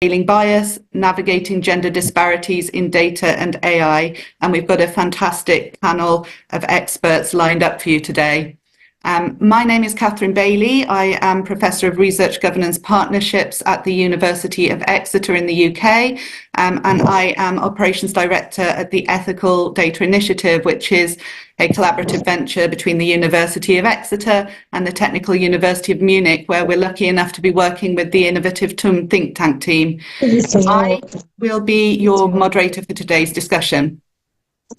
Unveiling Bias, Navigating Gender Disparities in Data and AI. And we've got a fantastic panel of experts lined up for you today. My name is Catherine Bailey. I am Professor of Research Governance Partnerships at the University of Exeter in the UK, and I am Operations Director at the Ethical Data Initiative, which is a collaborative venture between the University of Exeter and the Technical University of Munich, where we're lucky enough to be working with the Innovative TUM think tank team. I will be your moderator for today's discussion.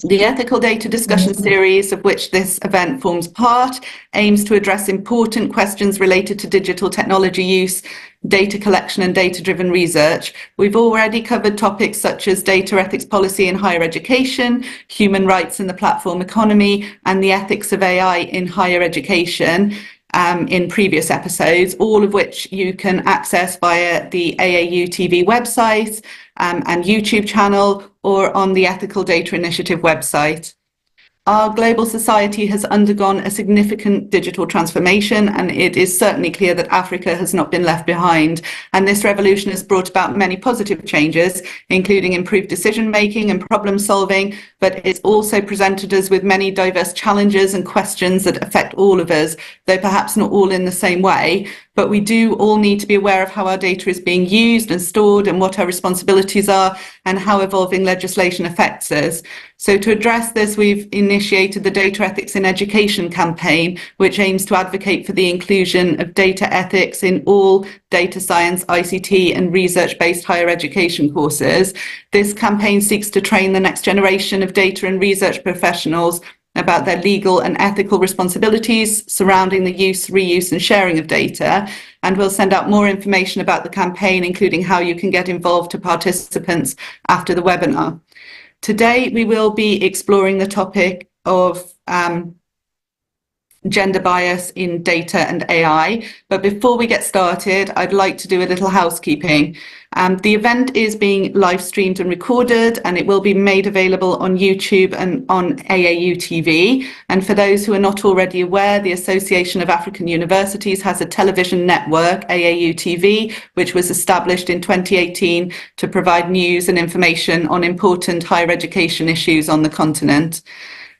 The Ethical Data Discussion Series, of which this event forms part, aims to address important questions related to digital technology use, data collection and data-driven research. We've already covered topics such as data ethics policy in higher education, human rights in the platform economy, and the ethics of AI in higher education in previous episodes, all of which you can access via the AAU TV website and YouTube channel or on the Ethical Data Initiative website. Our global society has undergone a significant digital transformation, and it is certainly clear that Africa has not been left behind. And this revolution has brought about many positive changes, including improved decision-making and problem-solving, but it's also presented us with many diverse challenges and questions that affect all of us, though perhaps not all in the same way. But we do all need to be aware of how our data is being used and stored and what our responsibilities are and how evolving legislation affects us. So to address this, we've initiated the Data Ethics in Education campaign, which aims to advocate for the inclusion of data ethics in all data science, ICT and research-based higher education courses. This campaign seeks to train the next generation of data and research professionals about their legal and ethical responsibilities surrounding the use, reuse and sharing of data. And we'll send out more information about the campaign, including how you can get involved to participants after the webinar. Today, we will be exploring the topic of gender bias in data and AI. But before we get started, I'd like to do a little housekeeping. The event is being live streamed and recorded, and it will be made available on YouTube and on AAU TV. And for those who are not already aware, the Association of African Universities has a television network, AAU TV, which was established in 2018 to provide news and information on important higher education issues on the continent.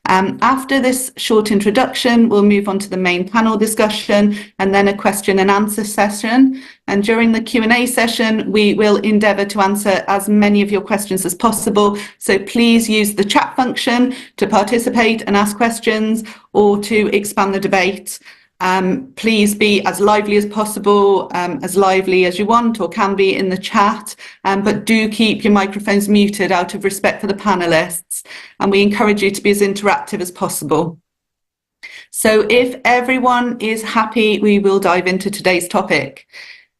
After this short introduction, we'll move on to the main panel discussion and then a question and answer session. And during the Q&A session, we will endeavour to answer as many of your questions as possible. So please use the chat function to participate and ask questions or to expand the debate. Please be as lively as possible, as lively as you want or can be in the chat, but do keep your microphones muted out of respect for the panelists, and we encourage you to be as interactive as possible. So if everyone is happy, we will dive into today's topic.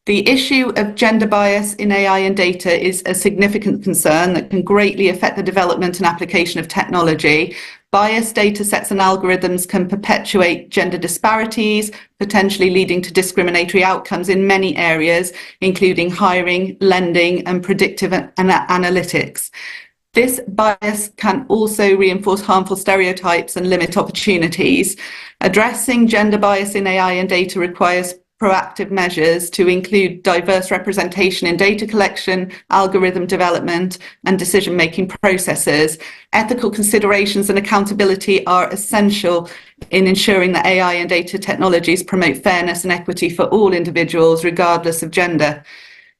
The issue of gender bias in AI and data is a significant concern that can greatly affect the development and application of technology. Biased data sets and algorithms can perpetuate gender disparities, potentially leading to discriminatory outcomes in many areas, including hiring, lending, and predictive analytics. This bias can also reinforce harmful stereotypes and limit opportunities. Addressing gender bias in AI and data requires proactive measures to include diverse representation in data collection, algorithm development, and decision-making processes. Ethical considerations and accountability are essential in ensuring that AI and data technologies promote fairness and equity for all individuals, regardless of gender.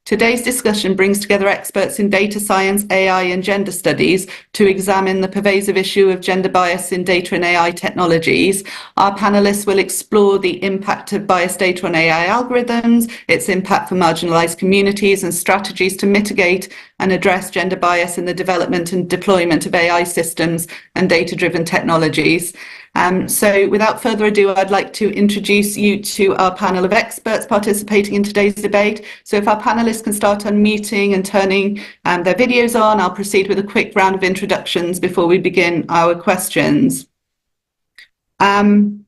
Today's discussion brings together experts in data science, AI and gender studies to examine the pervasive issue of gender bias in data and AI technologies. Our panelists will explore the impact of biased data on AI algorithms, its impact for marginalised communities and strategies to mitigate and address gender bias in the development and deployment of AI systems and data-driven technologies. So without further ado, I'd like to introduce you to our panel of experts participating in today's debate. So if our panelists can start unmuting and turning their videos on, I'll proceed with a quick round of introductions before we begin our questions. In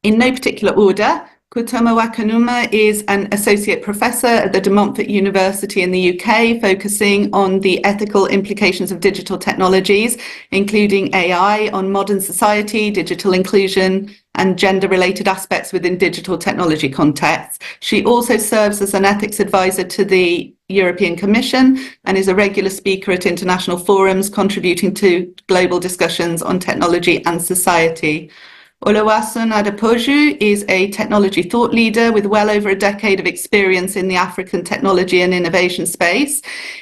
no particular order, Kutoma Wakanuma is an associate professor at the De Montfort University in the UK, focusing on the ethical implications of digital technologies, including AI, on modern society, digital inclusion, and gender-related aspects within digital technology contexts. She also serves as an ethics advisor to the European Commission and is a regular speaker at international forums, contributing to global discussions on technology and society. Oluwaseun Adepoju is a technology thought leader with well over a decade of experience in the African technology and innovation space.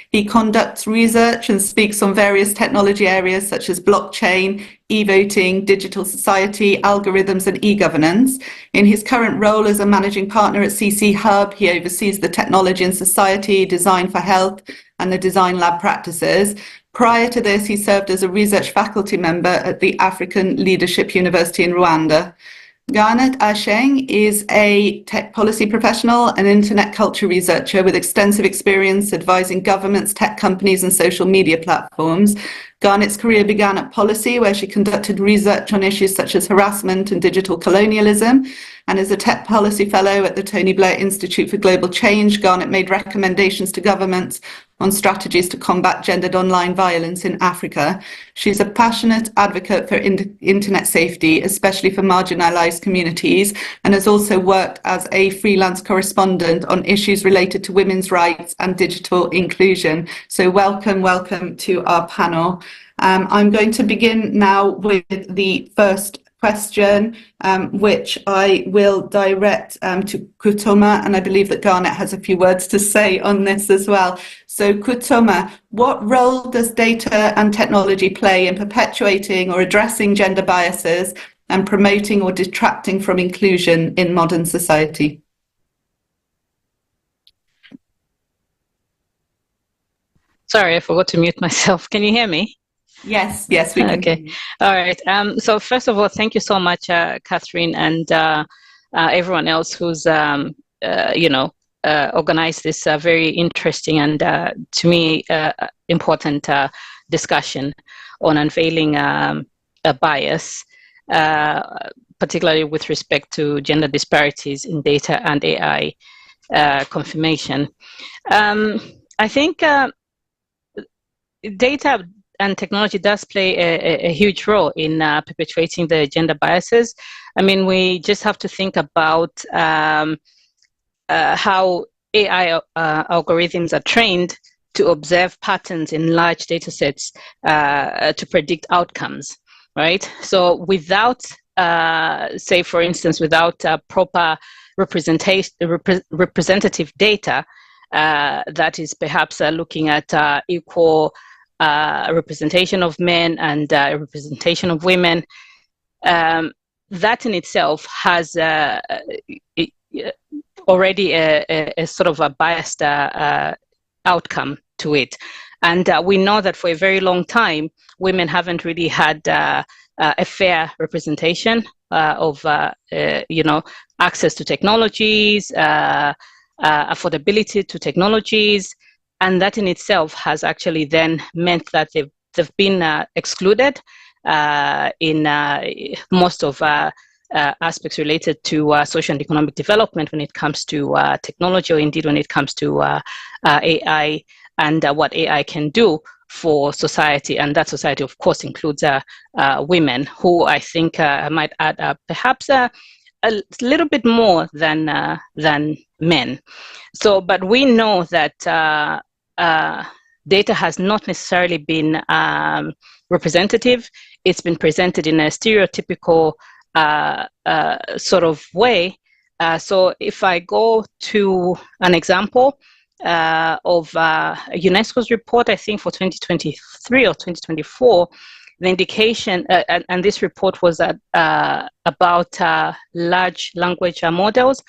He conducts research and speaks on various technology areas such as blockchain, e-voting, digital society, algorithms, and e-governance. In his current role as a managing partner at CC Hub, he oversees the technology and society, design for health, and the design lab practices. Prior to this, he served as a research faculty member at the African Leadership University in Rwanda. Garnet Asheng is a tech policy professional and internet culture researcher with extensive experience advising governments, tech companies, and social media platforms. Garnet's career began at Policy, where she conducted research on issues such as harassment and digital colonialism. And as a tech policy fellow at the Tony Blair Institute for Global Change, Garnet made recommendations to governments on strategies to combat gendered online violence in Africa. She's a passionate advocate for internet safety, especially for marginalized communities, and has also worked as a freelance correspondent on issues related to women's rights and digital inclusion. So welcome to our panel. I'm going to begin now with the first question, which I will direct to Kutoma, and I believe that Garnet has a few words to say on this as well. So Kutoma, what role does data and technology play in perpetuating or addressing gender biases and promoting or detracting from inclusion in modern society? Sorry, I forgot to mute myself. Can you hear me? Yes, we can. Okay, all right. So first of all, thank you so much, Catherine, and everyone else who's, organized this very interesting and, to me, important discussion on unveiling a bias, particularly with respect to gender disparities in data and AI confirmation. I think data and technology does play a huge role in perpetuating the gender biases. I mean, we just have to think about how AI algorithms are trained to observe patterns in large data sets to predict outcomes, right? So without, say, for instance, without proper representative data that is perhaps looking at equal representation of men and representation of women, that in itself has already a sort of a biased outcome to it. And we know that for a very long time, women haven't really had a fair representation of, access to technologies, affordability to technologies. And that in itself has actually then meant that they've been excluded in most of aspects related to social and economic development when it comes to technology, or indeed when it comes to AI and what AI can do for society. And that society, of course, includes women, who I think might add perhaps a little bit more than men. So, but we know that data has not necessarily been representative. It's been presented in a stereotypical sort of way. So if I go to an example of UNESCO's report, I think for 2023 or 2024, the indication, and this report was about large language models,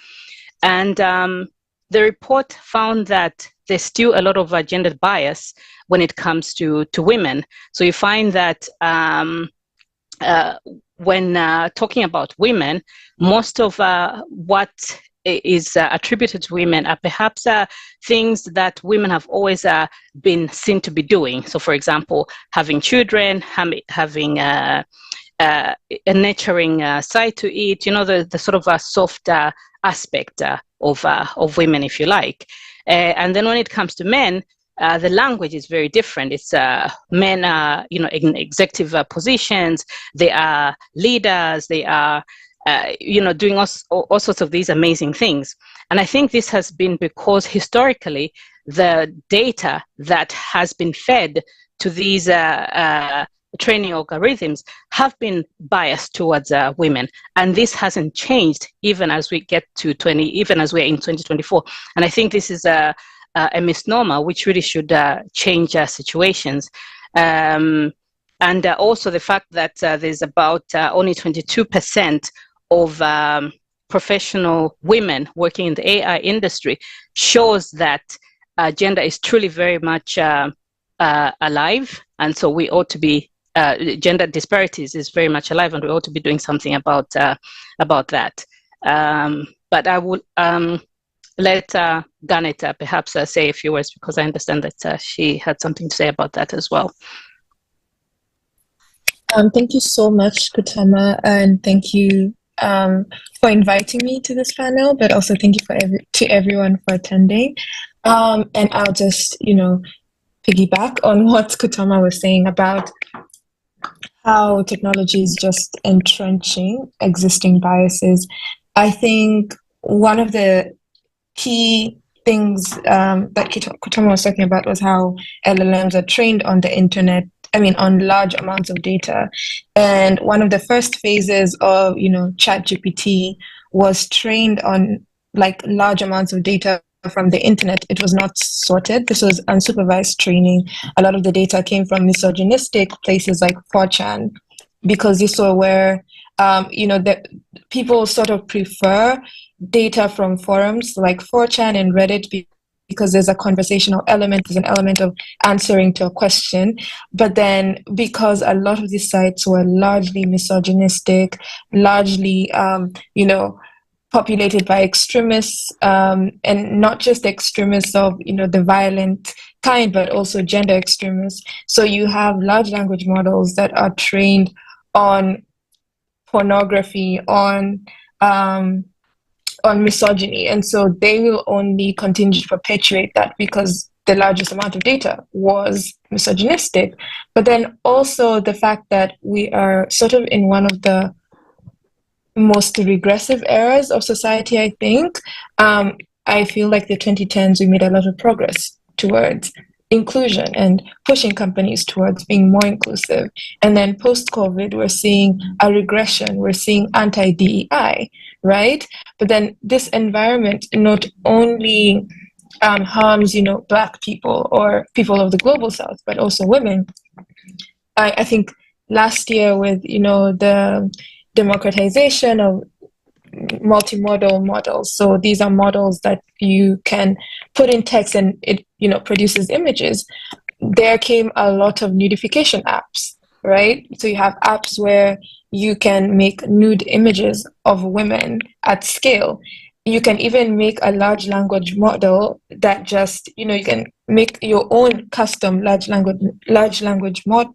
and the report found that there's still a lot of gender bias when it comes to women. So you find that when talking about women, most of what is attributed to women are perhaps things that women have always been seen to be doing. So, for example, having children, having a nurturing side to it, the sort of soft aspect of women, if you like. And then when it comes to men, the language is very different. It's men are, in executive positions. They are leaders. They are, doing all sorts of these amazing things. And I think this has been because historically, the data that has been fed to these training algorithms have been biased towards women, and this hasn't changed even as we get to even as we're in 2024. And I think this is a misnomer which really should change situations. And also the fact that there's about only 22% of professional women working in the AI industry shows that gender is truly very much alive, and so we ought to be gender disparities is very much alive, and we ought to be doing something about that. But I would let Garnet perhaps say a few words, because I understand that she had something to say about that as well. Thank you so much, Kutama, and thank you for inviting me to this panel, but also thank you to everyone for attending. And I'll just, piggyback on what Kutama was saying about how technology is just entrenching existing biases. I think one of the key things that Kutama was talking about was how LLMs are trained on the internet, on large amounts of data. And one of the first phases of, ChatGPT was trained on large amounts of data from the internet. It was not sorted. This was unsupervised training. A lot of the data came from misogynistic places like 4chan, because this was where, that people sort of prefer data from forums like 4chan and Reddit because there's a conversational element, there's an element of answering to a question. But then because a lot of these sites were largely misogynistic, largely, populated by extremists, and not just extremists of, the violent kind, but also gender extremists. So you have large language models that are trained on pornography, on misogyny. And so they will only continue to perpetuate that because the largest amount of data was misogynistic. But then also the fact that we are sort of in one of the most regressive eras of society, I think. I feel like the 2010s, we made a lot of progress towards inclusion and pushing companies towards being more inclusive. And then post-COVID, we're seeing a regression. We're seeing anti-DEI, right? But then this environment not only harms, Black people or people of the global South, but also women. I think last year with, the democratization of multimodal models. So these are models that you can put in text and it, produces images. There came a lot of nudification apps, right? So you have apps where you can make nude images of women at scale. You can even make a large language model that just, you can make your own custom large language model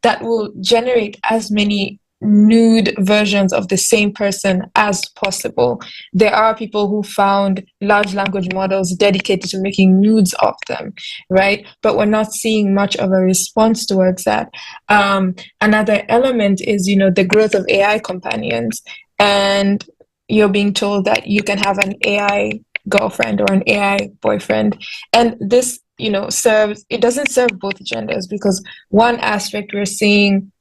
that will generate as many nude versions of the same person as possible. There are people who found large language models dedicated to making nudes of them, right? But we're not seeing much of a response towards that. Another element is, the growth of AI companions, and you're being told that you can have an AI girlfriend or an AI boyfriend. And this, it doesn't serve both genders, because one aspect, we're seeing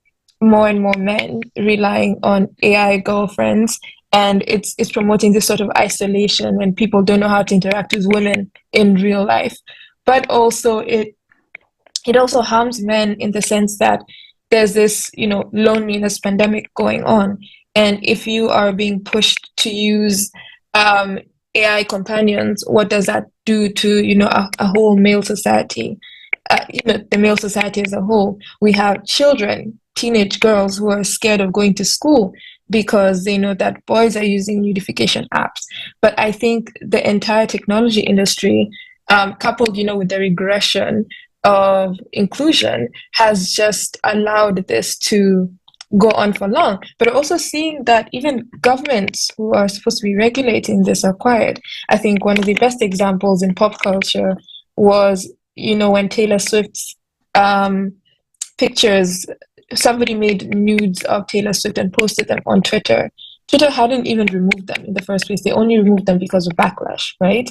more and more men relying on AI girlfriends, and it's promoting this sort of isolation when people don't know how to interact with women in real life. But also it also harms men in the sense that there's this, loneliness pandemic going on. And if you are being pushed to use AI companions, what does that do to, a whole male society? The male society as a whole. We have children, teenage girls who are scared of going to school because they know that boys are using nudification apps. But I think the entire technology industry, coupled, with the regression of inclusion, has just allowed this to go on for long. But also seeing that even governments who are supposed to be regulating this are quiet. I think one of the best examples in pop culture was, when Taylor Swift's pictures, somebody made nudes of Taylor Swift and posted them on Twitter. Twitter hadn't even removed them in the first place. They only removed them because of backlash, right?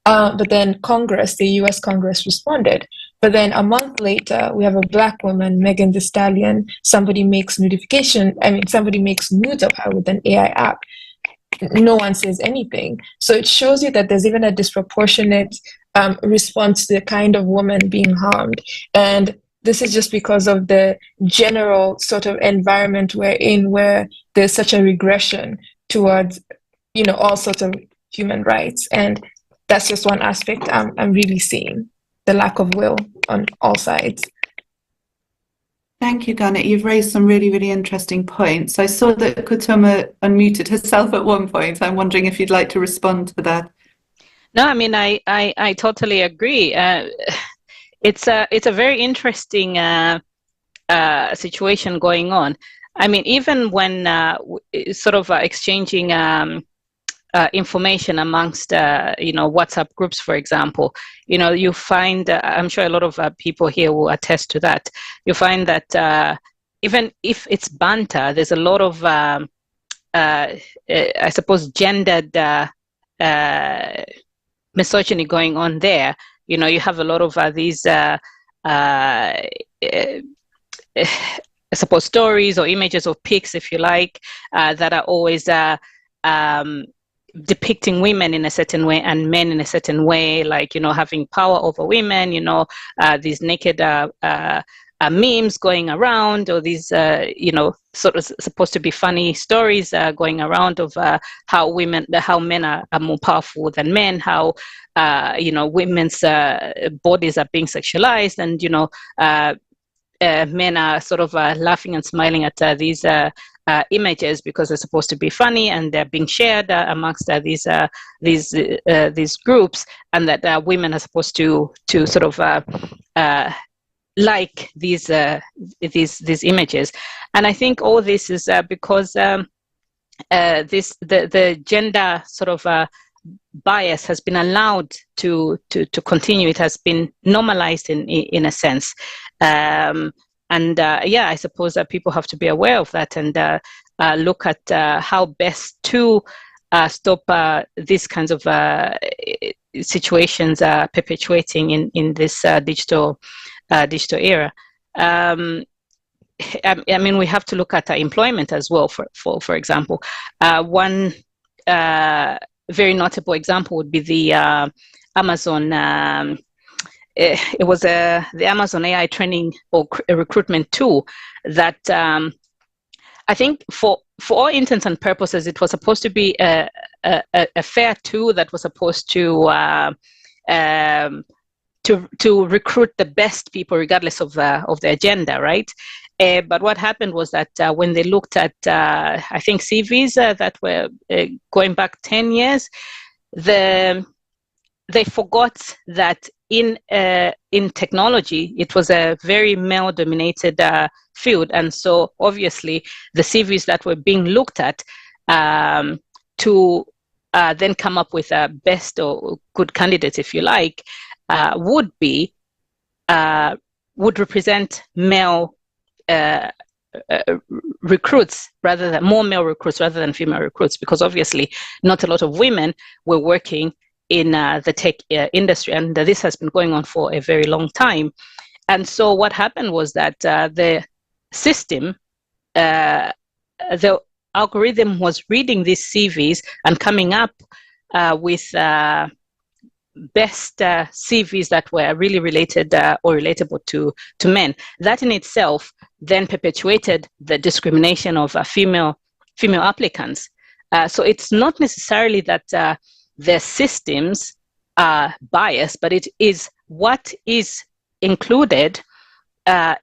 But then Congress, the US Congress, responded. But then a month later, we have a Black woman, Megan Thee Stallion. Somebody makes nudes of her with an AI app. No one says anything. So it shows you that there's even a disproportionate response to the kind of woman being harmed. And this is just because of the general sort of environment we're in, where there's such a regression towards, all sorts of human rights. And that's just one aspect I'm really seeing, the lack of will on all sides. Thank you, Garnet. You've raised some really, really interesting points. I saw that Kutoma unmuted herself at one point. I'm wondering if you'd like to respond to that. No, I mean, I totally agree. It's a very interesting situation going on. I mean, even when sort of exchanging information amongst WhatsApp groups, for example, you find, I'm sure a lot of people here will attest to that. You find that even if it's banter, there's a lot of I suppose gendered misogyny going on there. You have a lot of these I suppose stories or images or pics, if you like, that are always depicting women in a certain way and men in a certain way, like, having power over women, these naked memes going around, or these, sort of supposed to be funny stories going around of how men are more powerful than men, how, women's bodies are being sexualized, and, men are sort of laughing and smiling at these images because they're supposed to be funny, and they're being shared amongst these groups, and that women are supposed to sort of like these images. And I think all this is because the gender sort of bias has been allowed to continue. It has been normalized in a sense. I suppose that people have to be aware of that and look at how best to stop these kinds of situations perpetuating in this digital era. I mean, we have to look at employment as well. For example, one very notable example would be the Amazon. It was the Amazon AI training or recruitment tool that I think for all intents and purposes, it was supposed to be a fair tool that was supposed to recruit the best people regardless of their gender, right? But what happened was that when they looked at, I think, CVs that were going back 10 years, they forgot that in technology, it was a very male-dominated field. And so obviously the CVs that were being looked at to then come up with a best or good candidates, if you like, would represent male recruits more male recruits rather than female recruits, because obviously not a lot of women were working in the tech industry, and this has been going on for a very long time. And so what happened was that the system, the algorithm was reading these CVs and coming up with best CVs that were really related or relatable to men. That in itself then perpetuated the discrimination of female applicants. So it's not necessarily that the systems are biased, but it is what is included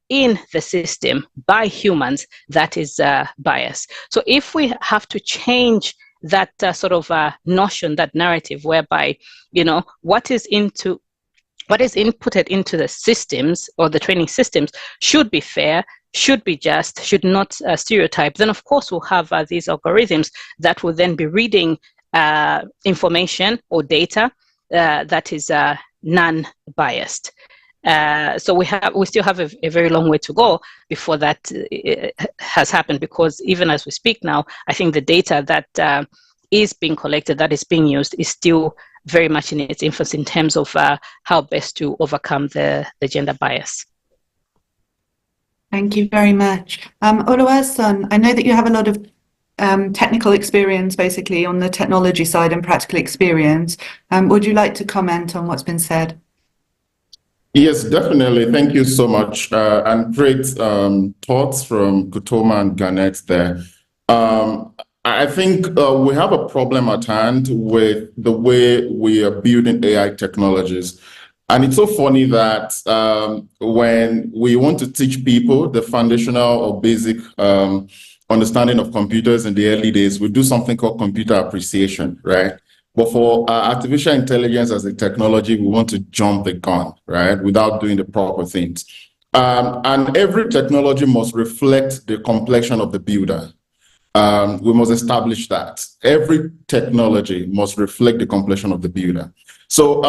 in the system by humans that is biased. So if we have to change that sort of notion, that narrative, whereby what is inputted into the systems or the training systems should be fair, should be just, should not stereotype, then of course we'll have these algorithms that will then be reading information or data that is non-biased. So we still have a very long way to go before that has happened, because even as we speak now, I think the data that is being collected, that is being used, is still very much in its infancy in terms of how best to overcome the gender bias. Thank you very much. Oluwaseun, I know that you have a lot of technical experience basically on the technology side and practical experience. Would you like to comment on what's been said? Yes, definitely. Thank you so much. And great thoughts from Kutoma and Garnett there. I think we have a problem at hand with the way we are building AI technologies. And it's so funny that when we want to teach people the foundational or basic understanding of computers in the early days, we do something called computer appreciation, right? But for artificial intelligence as a technology, we want to jump the gun, right, without doing the proper things. And every technology must reflect the complexion of the builder. We must establish that. Every technology must reflect the complexion of the builder. So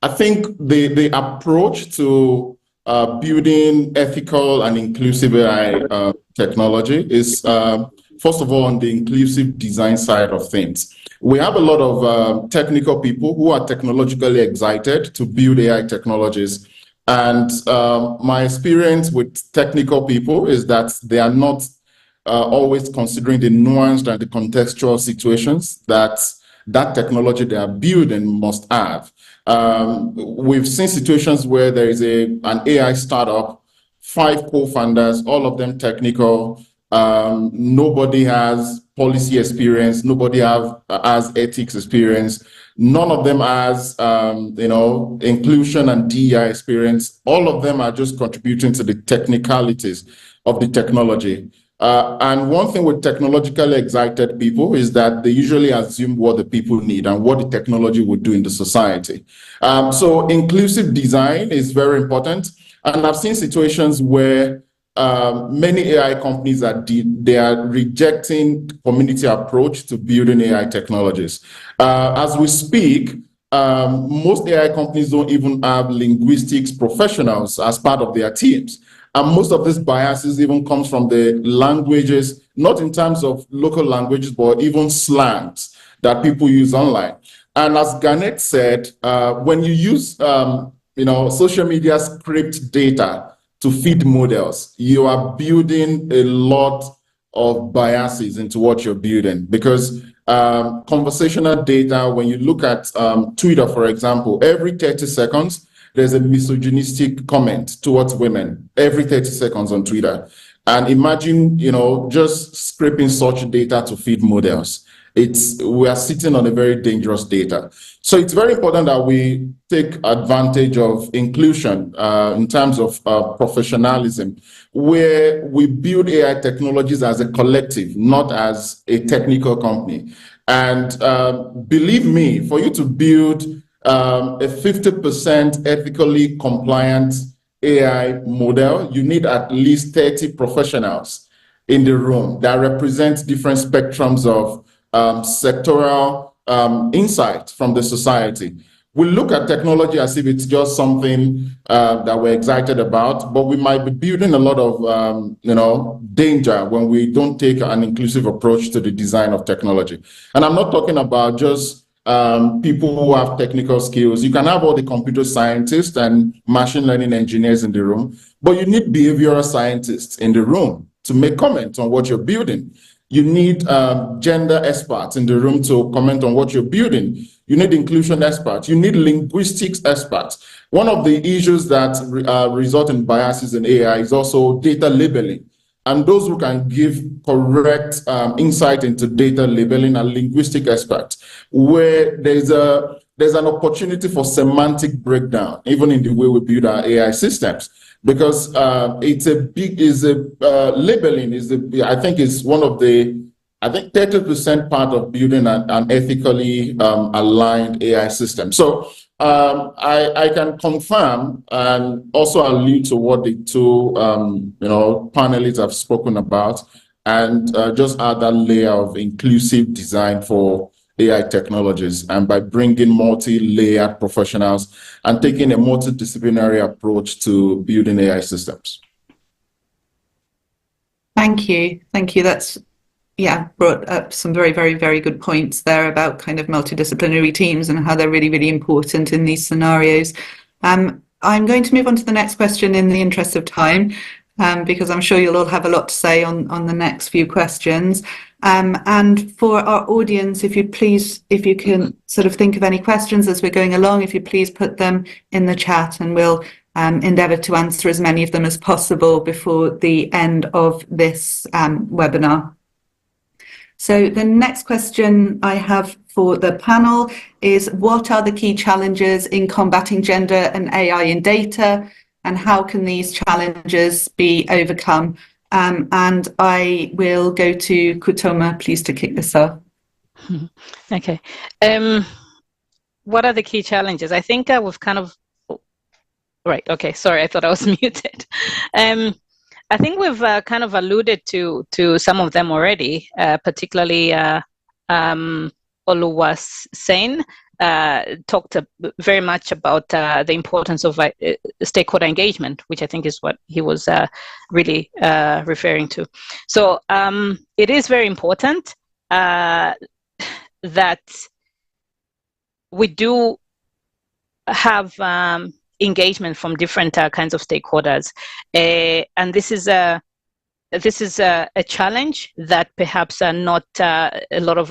I think the approach to building ethical and inclusive AI technology is, first of all, on the inclusive design side of things. We have a lot of technical people who are technologically excited to build AI technologies. And my experience with technical people is that they are not always considering the nuanced and the contextual situations that technology they are building must have. We've seen situations where there is an AI startup, 5 co-founders, all of them technical. Nobody has policy experience. Nobody has ethics experience. None of them has, inclusion and DEI experience. All of them are just contributing to the technicalities of the technology. And one thing with technologically excited people is that they usually assume what the people need and what the technology would do in the society. So inclusive design is very important. And I've seen situations where many AI companies they are rejecting community approach to building AI technologies. As we speak, most AI companies don't even have linguistics professionals as part of their teams. And most of these biases even comes from the languages, not in terms of local languages, but even slangs that people use online. And as Garnett said, when you use social media script data to feed models, you are building a lot of biases into what you're building, because conversational data, when you look at Twitter, for example, every 30 seconds, there's a misogynistic comment towards women every 30 seconds on Twitter. And imagine, just scraping such data to feed models. We are sitting on a very dangerous data. So it's very important that we take advantage of inclusion in terms of professionalism, where we build AI technologies as a collective, not as a technical company. And believe me, for you to build a 50% ethically compliant AI model, you need at least 30 professionals in the room that represent different spectrums of sectoral insight from the society. We look at technology as if it's just something that we're excited about, but we might be building a lot of danger when we don't take an inclusive approach to the design of technology. And I'm not talking about just people who have technical skills. You can have all the computer scientists and machine learning engineers in the room, but you need behavioral scientists in the room to make comments on what you're building. You need gender experts in the room to comment on what you're building. You need inclusion experts. You need linguistics experts. One of the issues that result in biases in AI is also data labeling. And those who can give correct insight into data labeling are linguistic experts, where there's an opportunity for semantic breakdown, even in the way we build our AI systems, because labeling is I think is one of the 30% part of building an ethically aligned AI system. So I can confirm and also allude to what the two panelists have spoken about, and just add that layer of inclusive design for AI technologies, and by bringing multi-layered professionals and taking a multidisciplinary approach to building AI systems. Thank you. Thank you. That's, yeah, brought up some very, very, very good points there about kind of multidisciplinary teams and how they're really, really important in these scenarios. I'm going to move on to the next question in the interest of time, because I'm sure you'll all have a lot to say on the next few questions. And for our audience, if you can sort of think of any questions as we're going along, if you please put them in the chat, and we'll endeavour to answer as many of them as possible before the end of this webinar. So the next question I have for the panel is, what are the key challenges in combating gender and AI in data, and how can these challenges be overcome? And I will go to Kutoma, please, to kick this off. Okay. What are the key challenges? I think we've kind of... Right, okay, sorry, I thought I was muted. I think we've kind of alluded to some of them already, particularly Oluwaseun talked very much about the importance of stakeholder engagement, which I think is what he was really referring to. So it is very important that we do have engagement from different kinds of stakeholders, and this is a challenge that perhaps not a lot of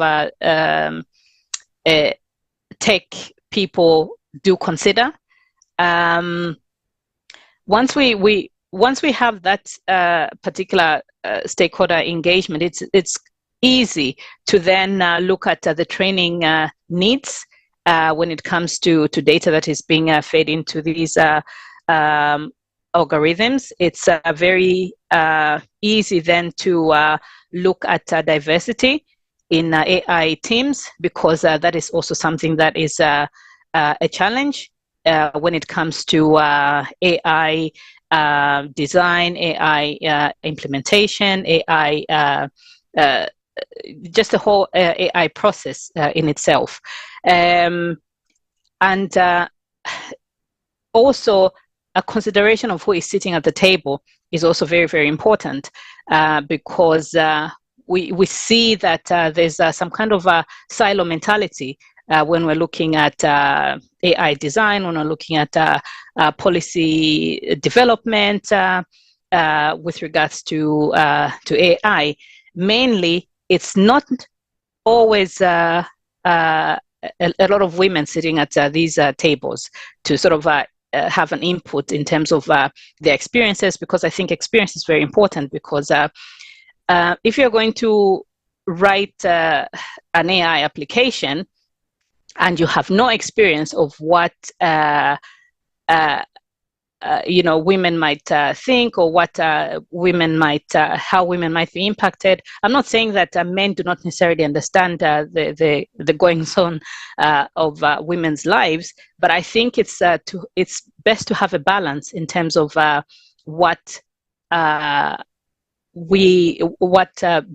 tech people do consider. Once we have that particular stakeholder engagement, it's easy to then look at the training needs when it comes to data that is being fed into these algorithms. It's very easy then to look at diversity in AI teams, because that is also something that is a challenge when it comes to AI design, AI implementation, AI, just the whole AI process in itself. And also a consideration of who is sitting at the table is also very, very important, because we see that there's some kind of a silo mentality when we're looking at AI design, when we're looking at policy development with regards to AI. Mainly, it's not always a lot of women sitting at these tables to sort of have an input in terms of their experiences, because I think experience is very important, because if you're going to write an AI application and you have no experience of what women might think, or what women might, how women might be impacted. I'm not saying that men do not necessarily understand the goings on of women's lives, but I think it's best to have a balance in terms of what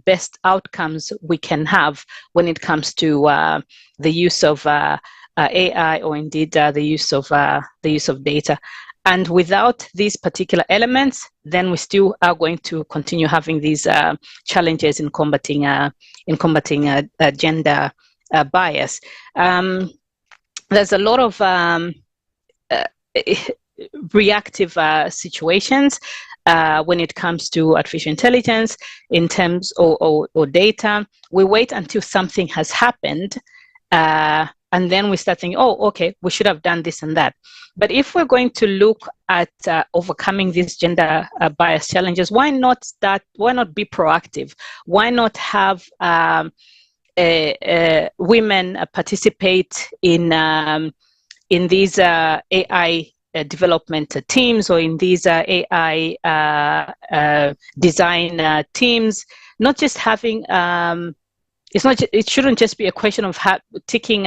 best outcomes we can have when it comes to the use of AI, or indeed the use of data. And without these particular elements, then we still are going to continue having these challenges in combating gender bias. There's a lot of reactive situations when it comes to artificial intelligence, in terms or data. We wait until something has happened, and then we start thinking, oh, okay, we should have done this and that. But if we're going to look at overcoming these gender bias challenges, why not be proactive? Why not have women participate in these AI development teams, or in these AI design teams? Not just having it shouldn't just be a question of ticking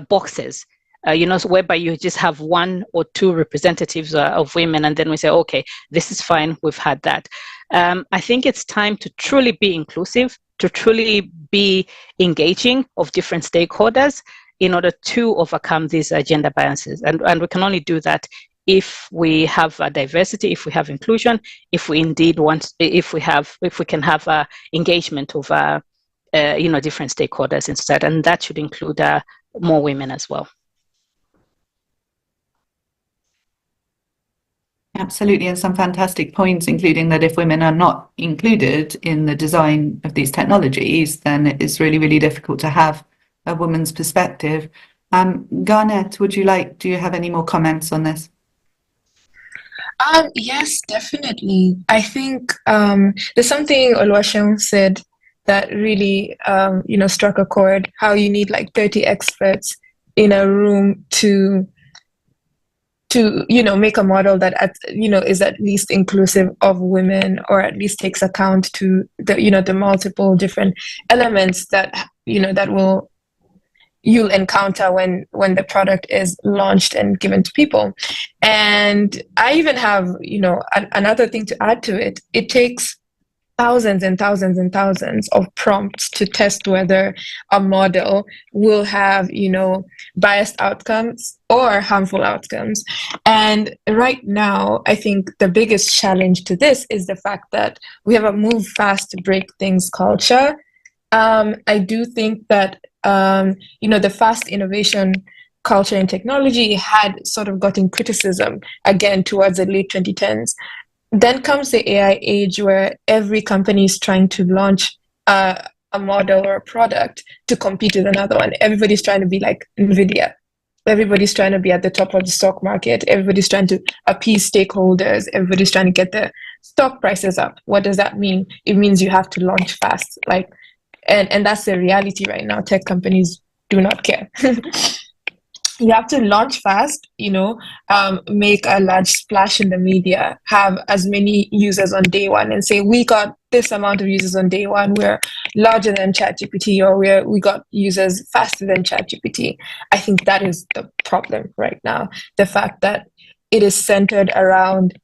boxes. so whereby you just have one or two representatives of women, and then we say, okay, this is fine, we've had that. I think it's time to truly be inclusive, to truly be engaging of different stakeholders in order to overcome these gender biases. And we can only do that if we have diversity, if we have inclusion, if we indeed if we can have engagement of different stakeholders in society, and that should include more women as well. Absolutely, and some fantastic points, including that if women are not included in the design of these technologies, then it's really, really difficult to have a woman's perspective. Garnet, do you have any more comments on this? Yes, definitely. I think there's something Oluwaseun said that really, struck a chord, how you need like 30 experts in a room to make a model that is at least inclusive of women, or at least takes account to the multiple different elements that you'll encounter when the product is launched and given to people. And I even have another thing to add to it. It takes thousands and thousands and thousands of prompts to test whether a model will have, biased outcomes or harmful outcomes. And right now, I think the biggest challenge to this is the fact that we have a move fast, break things culture. I do think that, the fast innovation culture in technology had sort of gotten criticism again towards the late 2010s. Then comes the AI age, where every company is trying to launch a model or a product to compete with another one. Everybody's trying to be like NVIDIA. Everybody's trying to be at the top of the stock market. Everybody's trying to appease stakeholders. Everybody's trying to get the stock prices up. What does that mean? It means you have to launch fast. And that's the reality right now. Tech companies do not care. You have to launch fast, make a large splash in the media, have as many users on day one, and say, we got this amount of users on day one, we're larger than ChatGPT, or we got users faster than ChatGPT. I think that is the problem right now. The fact that it is centered around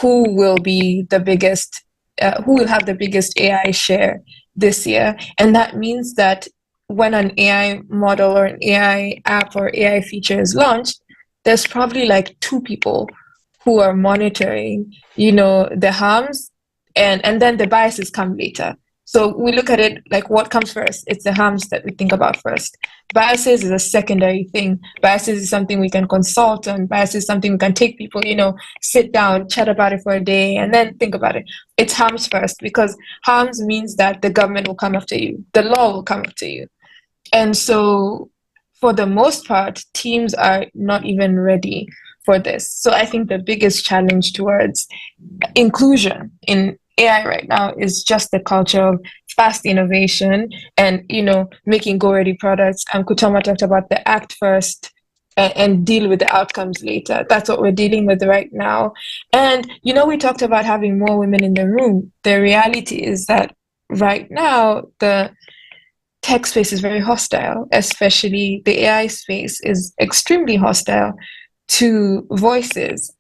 who will be the biggest, who will have the biggest AI share this year. And that means that when an AI model or an AI app or AI feature is launched, there's probably like two people who are monitoring, the harms, and then the biases come later. So we look at it like, what comes first? It's the harms that we think about first. Biases is a secondary thing. Biases is something we can consult on. Biases is something we can take people, sit down, chat about it for a day, and then think about it. It's harms first, because harms means that the government will come after you. The law will come after you. And so for the most part, teams are not even ready for this. So I think the biggest challenge towards inclusion in AI right now is just the culture of fast innovation and, making go-ready products. And Kutoma talked about the act first and deal with the outcomes later. That's what we're dealing with right now. And, we talked about having more women in the room. The reality is that right now, the tech space is very hostile, especially the AI space is extremely hostile to voices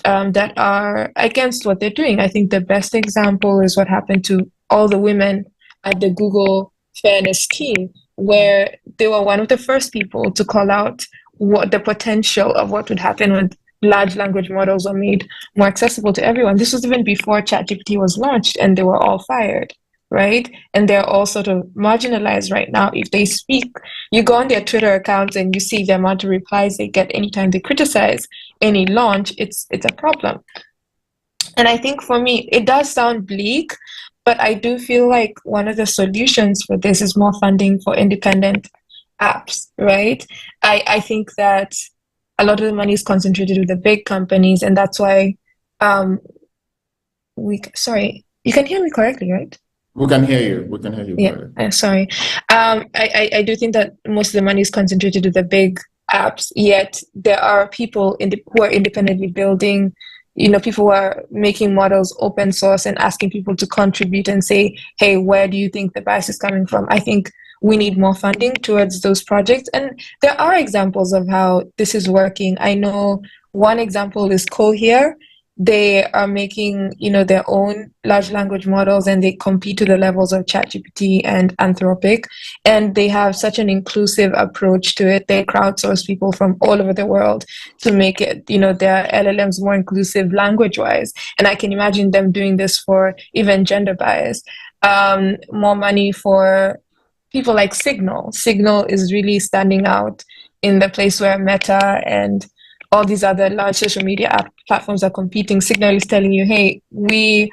that are against what they're doing. I think the best example is what happened to all the women at the Google Fairness team, where they were one of the first people to call out what the potential of what would happen when large language models were made more accessible to everyone. This was even before ChatGPT was launched, and they were all fired. Right? And they're all sort of marginalized right now. If they speak, you go on their Twitter accounts and you see the amount of replies they get anytime they criticize any launch, it's a problem. And I think for me, it does sound bleak, but I do feel like one of the solutions for this is more funding for independent apps, right? I think that a lot of the money is concentrated with the big companies, and that's why sorry, you can hear me correctly, right? We can hear you. We can hear you. Yeah, sorry. I do think that most of the money is concentrated with the big apps, yet there are people who are independently building people were making models open source and asking people to contribute and say, hey, where do you think the bias is coming from? I think we need more funding towards those projects. And there are examples of how this is working. I know one example is Cohere. They are making, their own large language models, and they compete to the levels of ChatGPT and Anthropic. And they have such an inclusive approach to it. They crowdsource people from all over the world to make it, their LLMs more inclusive language-wise. And I can imagine them doing this for even gender bias. More money for people like Signal. Signal is really standing out in the place where Meta and all these other large social media platforms are competing. Signal is telling you, hey, we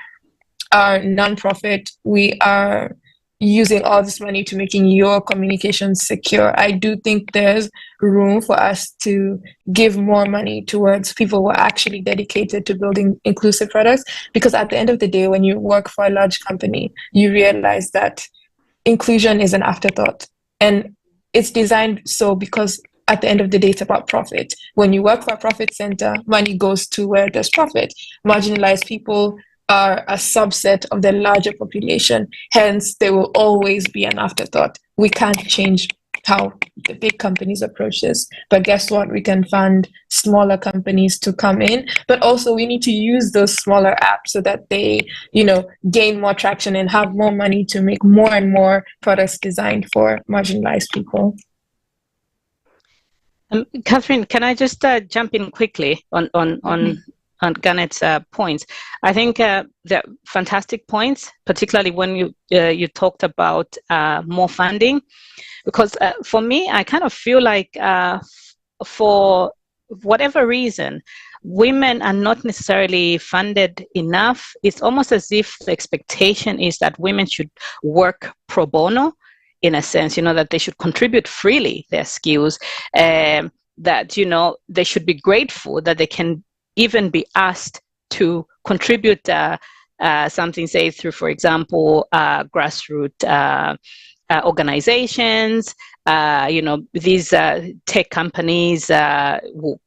are nonprofit. We are using all this money to making your communications secure. I do think there's room for us to give more money towards people who are actually dedicated to building inclusive products, because at the end of the day, when you work for a large company, you realize that inclusion is an afterthought. And it's designed so because at the end of the day, it's about profit. When you work for a profit center, money goes to where there's profit. Marginalized people are a subset of the larger population. Hence, they will always be an afterthought. We can't change how the big companies approach this. But guess what? We can fund smaller companies to come in. But also, we need to use those smaller apps so that they, gain more traction and have more money to make more and more products designed for marginalized people. Catherine, can I just jump in quickly on Ganet's points? I think they're fantastic points, particularly when you talked about more funding, because for me, I kind of feel like for whatever reason, women are not necessarily funded enough. It's almost as if the expectation is that women should work pro bono, in a sense, that they should contribute freely their skills, that, they should be grateful that they can even be asked to contribute something, say, through, for example, grassroots organizations, these tech companies will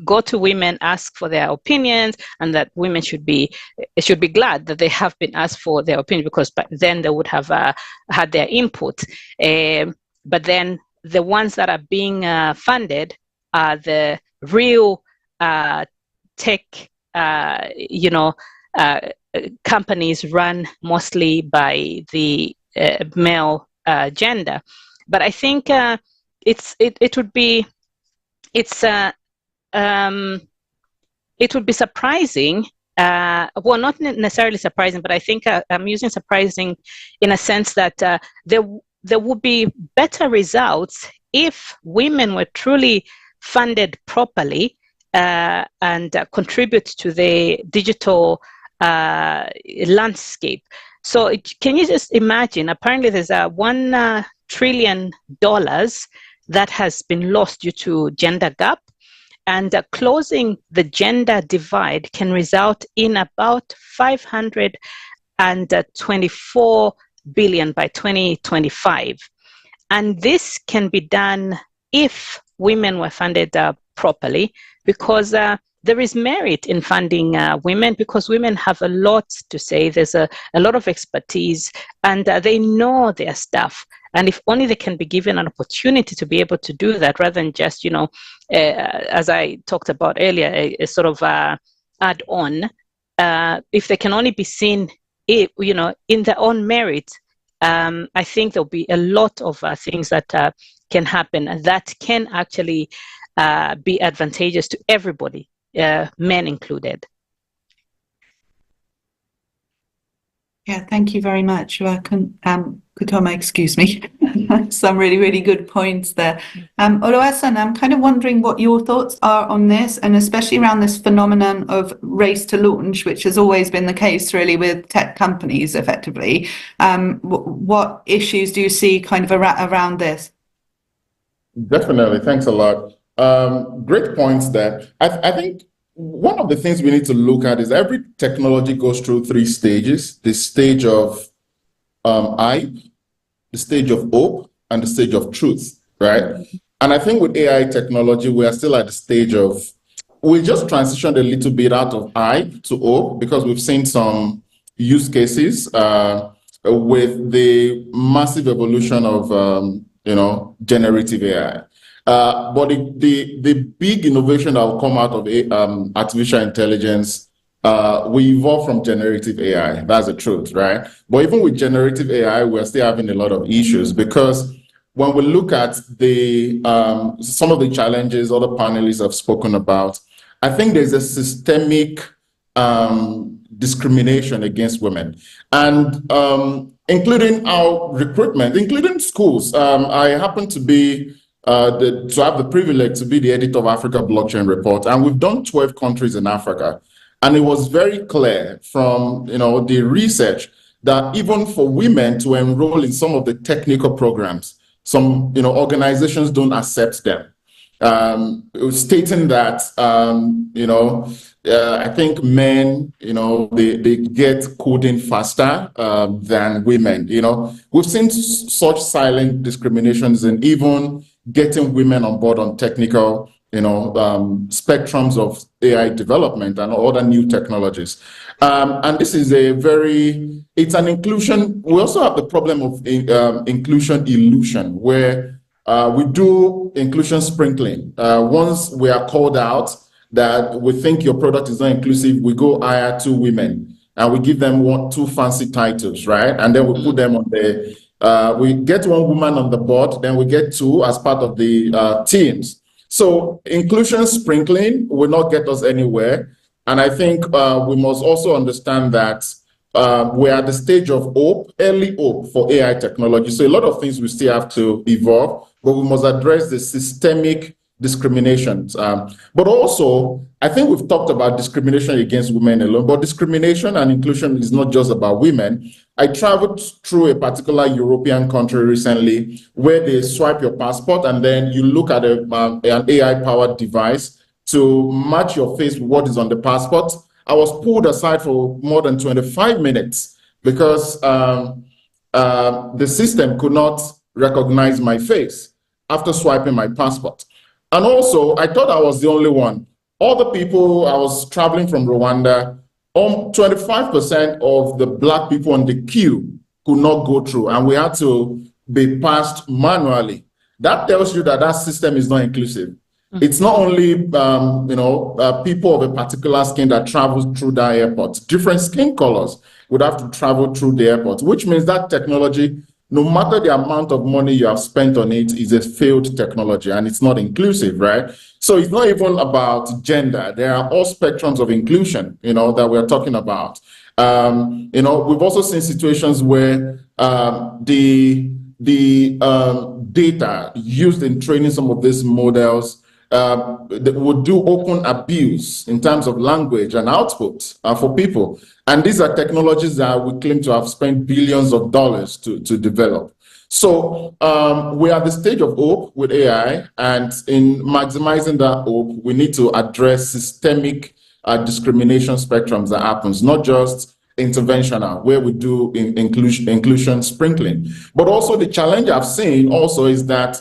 go to women, ask for their opinions, and that women should be glad that they have been asked for their opinion, because back then they would have had their input. But then the ones that are being funded are the real tech, companies run mostly by the male gender. But I think it would be surprising, well, not necessarily surprising, but I think I'm using surprising in a sense that there would be better results if women were truly funded properly and contribute to the digital landscape. So can you just imagine, apparently there's $1 trillion that has been lost due to gender gap. And closing the gender divide can result in about 524 billion by 2025. And this can be done if women were funded properly, because there is merit in funding women, because women have a lot to say. There's a lot of expertise, and they know their stuff. And if only they can be given an opportunity to be able to do that, rather than just, as I talked about earlier, a sort of add-on. If they can only be seen, in their own merit, I think there'll be a lot of things that can happen, and that can actually be advantageous to everybody, men included. Yeah, thank you very much. Kutoma, excuse me. Some really, really good points there. Oluwaseun, I'm kind of wondering what your thoughts are on this, and especially around this phenomenon of race to launch, which has always been the case really with tech companies effectively. What issues do you see kind of around this? Definitely. Thanks a lot. Great points there. I think one of the things we need to look at is every technology goes through 3 stages: the stage of hype, the stage of hope, and the stage of truth, right? And I think with AI technology, we are still at the stage of we just transitioned a little bit out of I to O because we've seen some use cases with the massive evolution of generative AI. But the big innovation that will come out of artificial intelligence, we evolved from generative AI. That's the truth, right? But even with generative AI, we're still having a lot of issues because when we look at the some of the challenges other panelists have spoken about, I think there's a systemic discrimination against women, and including our recruitment, including schools. I happen to be to have the privilege to be the editor of Africa Blockchain Report, and we've done 12 countries in Africa, and it was very clear from the research that even for women to enroll in some of the technical programs, some organizations don't accept them, stating that I think men they get coding faster than women. We've seen such silent discriminations in even getting women on board on technical spectrums of AI development and other new technologies. And this is it's an inclusion. We also have the problem of inclusion illusion, where we do inclusion sprinkling. Once we are called out that we think your product is not inclusive, we go hire 2 women and we give them 2 fancy titles, right? And then we put them on we get 1 woman on the board, then we get 2 as part of the teams. So inclusion sprinkling will not get us anywhere. And I think we must also understand that we're at the stage of hope, early hope for AI technology. So a lot of things we still have to evolve, but we must address the systemic discriminations. But also, I think we've talked about discrimination against women alone, but discrimination and inclusion is not just about women. I traveled through a particular European country recently where they swipe your passport and then you look at an AI-powered device to match your face with what is on the passport. I was pulled aside for more than 25 minutes because the system could not recognize my face after swiping my passport. And also, I thought I was the only one. All the people, I was traveling from Rwanda, 25% of the Black people on the queue could not go through, and we had to be passed manually. That tells you that that system is not inclusive. Mm-hmm. It's not only people of a particular skin that travel through that airport. Different skin colors would have to travel through the airport, which means that technology, no matter the amount of money you have spent on it, is a failed technology and it's not inclusive, right? So it's not even about gender. There are all spectrums of inclusion, that we're talking about. We've also seen situations where the data used in training some of these models that would do open abuse in terms of language and output for people. And these are technologies that we claim to have spent billions of dollars to develop. So we are at the stage of hope with AI, and in maximizing that hope, we need to address systemic discrimination spectrums that happens, not just interventional, where we do inclusion sprinkling. But also the challenge I've seen also is that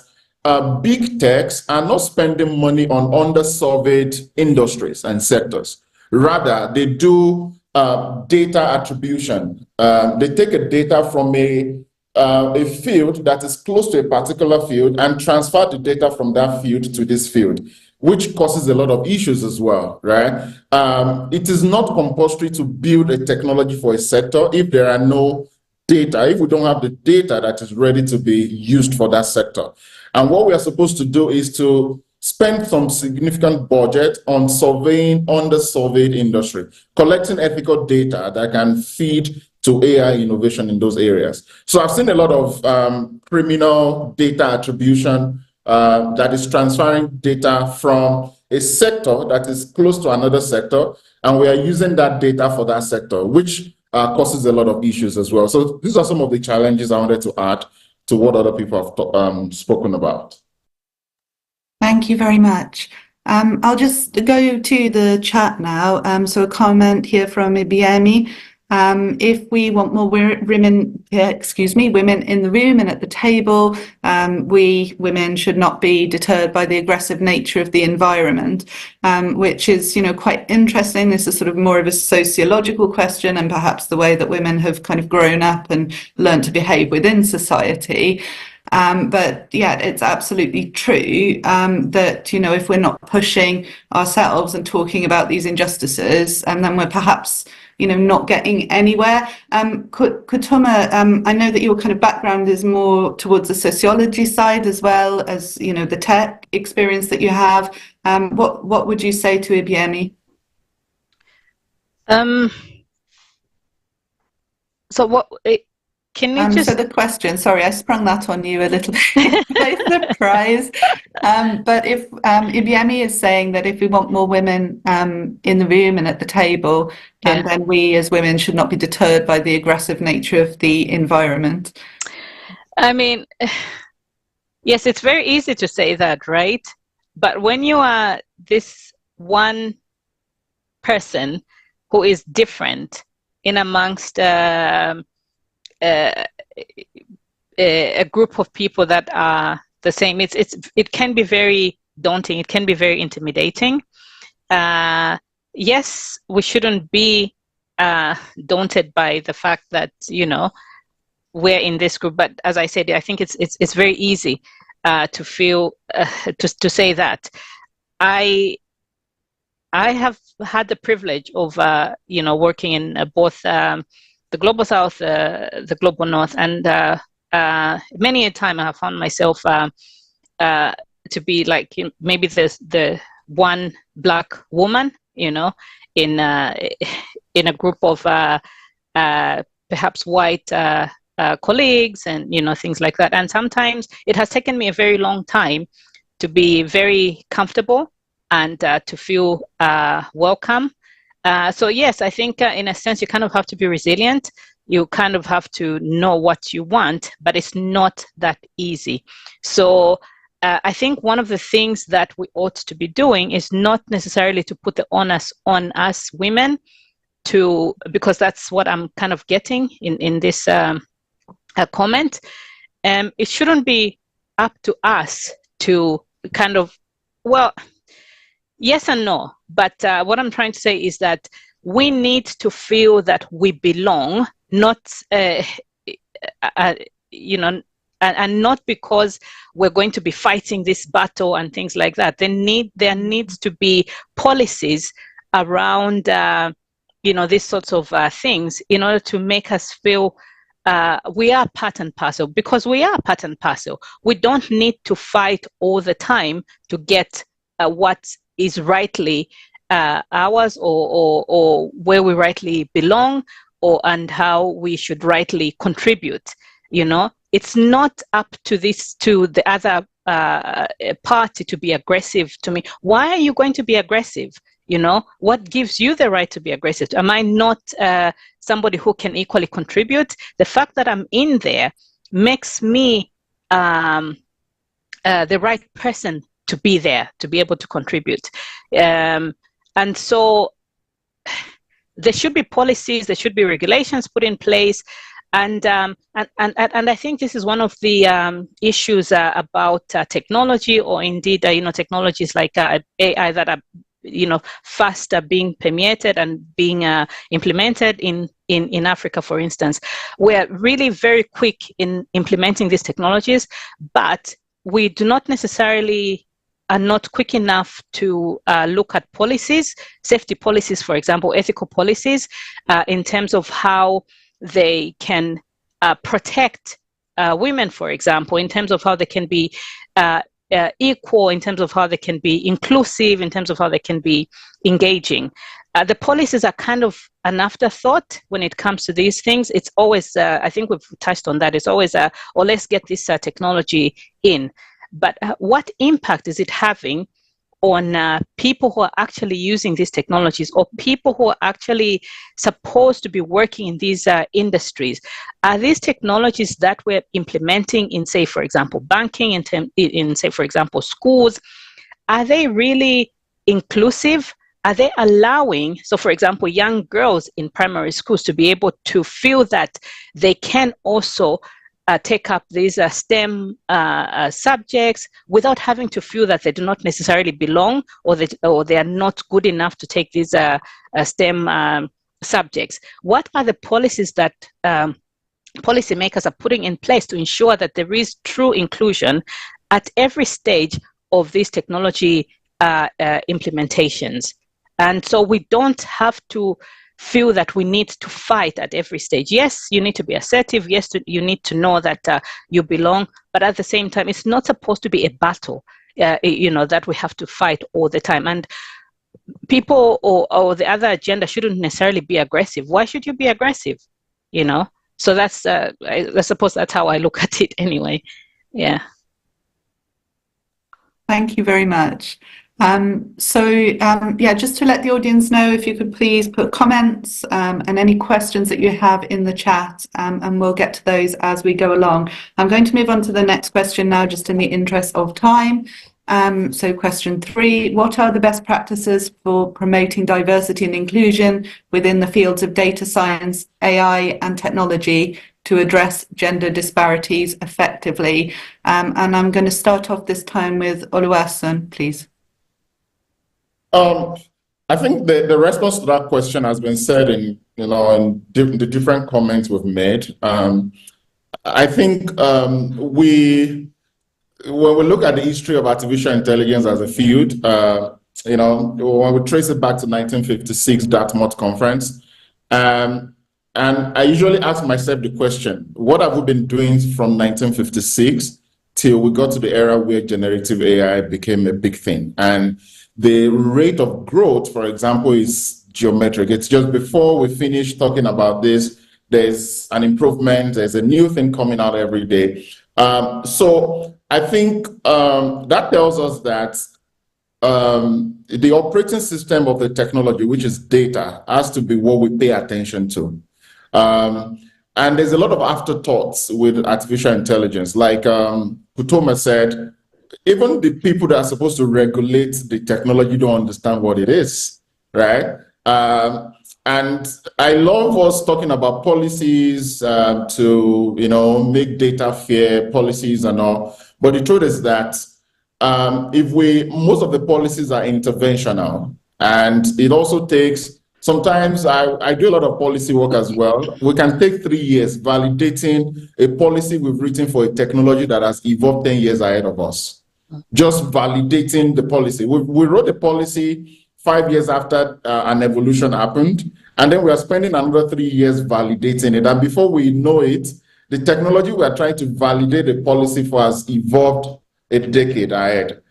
big techs are not spending money on undersurveyed industries and sectors. Rather, they do data attribution. They take a data from a field that is close to a particular field and transfer the data from that field to this field, which causes a lot of issues as well, right? It is not compulsory to build a technology for a sector if there are no data, if we don't have the data that is ready to be used for that sector. And what we are supposed to do is to spend some significant budget on surveying undersurveyed industry, collecting ethical data that can feed to AI innovation in those areas. So I've seen a lot of criminal data attribution that is transferring data from a sector that is close to another sector, and we are using that data for that sector, which causes a lot of issues as well. So these are some of the challenges I wanted to add to what other people have spoken about. Thank you very much. I'll just go to the chat now. So a comment here from Ibiemi. If we want more women in the room and at the table, we women should not be deterred by the aggressive nature of the environment, which is, quite interesting. This is sort of more of a sociological question, and perhaps the way that women have kind of grown up and learned to behave within society. But yeah, it's absolutely true that, if we're not pushing ourselves and talking about these injustices, and then we're perhaps, not getting anywhere. Kutoma, I know that your kind of background is more towards the sociology side as well as, the tech experience that you have. What would you say to Ibiemi? Can you just... So the question, sorry, I sprung that on you a little bit by surprise. But if Ibiemi is saying that if we want more women in the room and at the table, then we as women should not be deterred by the aggressive nature of the environment. I mean, yes, it's very easy to say that, right? But when you are this one person who is different in amongst a group of people that are the same, it can be very daunting. It can be very intimidating. Yes, we shouldn't be daunted by the fact that we're in this group. But as I said, I think it's very easy to feel to say that. I have had the privilege of working in both the Global South, the Global North, and many a time I have found myself to be like maybe the one Black woman, in a group of perhaps white colleagues and things like that. And sometimes it has taken me a very long time to be very comfortable and to feel welcome. So yes, I think in a sense you kind of have to be resilient. You kind of have to know what you want, but it's not that easy. So I think one of the things that we ought to be doing is not necessarily to put the onus on us women because that's what I'm kind of getting in this comment. It shouldn't be up to us to kind of, well, yes and no. But what I'm trying to say is that we need to feel that we belong, not, and not because we're going to be fighting this battle and things like that. There needs to be policies around, these sorts of things in order to make us feel we are part and parcel, because we are part and parcel. We don't need to fight all the time to get what is rightly ours or where we rightly belong and how we should rightly contribute. It's not up to the other party to be aggressive to me. Why are you going to be aggressive? What gives you the right to be aggressive? Am I not somebody who can equally contribute? The fact that I'm in there makes me the right person to be there, to be able to contribute. And so there should be policies, there should be regulations put in place. And I think this is one of the issues about technology, or indeed, technologies like AI that are, faster being permeated and being implemented in Africa, for instance. We're really very quick in implementing these technologies, but we do not necessarily are not quick enough to look at policies, safety policies, for example, ethical policies, in terms of how they can protect women, for example, in terms of how they can be equal, in terms of how they can be inclusive, in terms of how they can be engaging. The policies are kind of an afterthought when it comes to these things. It's always, I think we've touched on that, it's always, let's get this technology in. But what impact is it having on people who are actually using these technologies, or people who are actually supposed to be working in these industries? Are these technologies that we're implementing in, say, for example, banking, in say, for example, schools, are they really inclusive? are they allowing, so for example, young girls in primary schools to be able to feel that they can also take up these STEM subjects without having to feel that they do not necessarily belong, or they are not good enough to take these STEM subjects? What are the policies that policymakers are putting in place to ensure that there is true inclusion at every stage of these technology implementations? And so we don't have to feel that we need to fight at every stage. Yes, you need to be assertive. Yes, you need to know that you belong. But at the same time, it's not supposed to be a battle, that we have to fight all the time. And people or the other agenda shouldn't necessarily be aggressive. Why should you be aggressive? So that's, I suppose that's how I look at it anyway. Yeah. Thank you very much. Just to let the audience know, if you could please put comments and any questions that you have in the chat, and we'll get to those as we go along. I'm going to move on to the next question now, just in the interest of time. So question 3, what are the best practices for promoting diversity and inclusion within the fields of data science, AI and technology to address gender disparities effectively? And I'm going to start off this time with Oluwaseun, please. I think the response to that question has been said in the different comments we've made. I think when we look at the history of artificial intelligence as a field, when we trace it back to 1956 Dartmouth conference, and I usually ask myself the question: what have we been doing from 1956 till we got to the era where generative AI became a big thing? And the rate of growth, for example, is geometric. It's just before we finish talking about this, there's an improvement, there's a new thing coming out every day. So I think that tells us that the operating system of the technology, which is data, has to be what we pay attention to. And there's a lot of afterthoughts with artificial intelligence. Like Kutoma said, even the people that are supposed to regulate the technology don't understand what it is, right? And I love us talking about policies to, make data fair, policies and all. But the truth is that most of the policies are interventional, and it also takes, sometimes I do a lot of policy work as well. We can take 3 years validating a policy we've written for a technology that has evolved 10 years ahead of us. Just validating the policy. We wrote a policy 5 years after an evolution happened, and then we are spending another 3 years validating it. And before we know it, the technology we are trying to validate the policy for has evolved a decade ahead.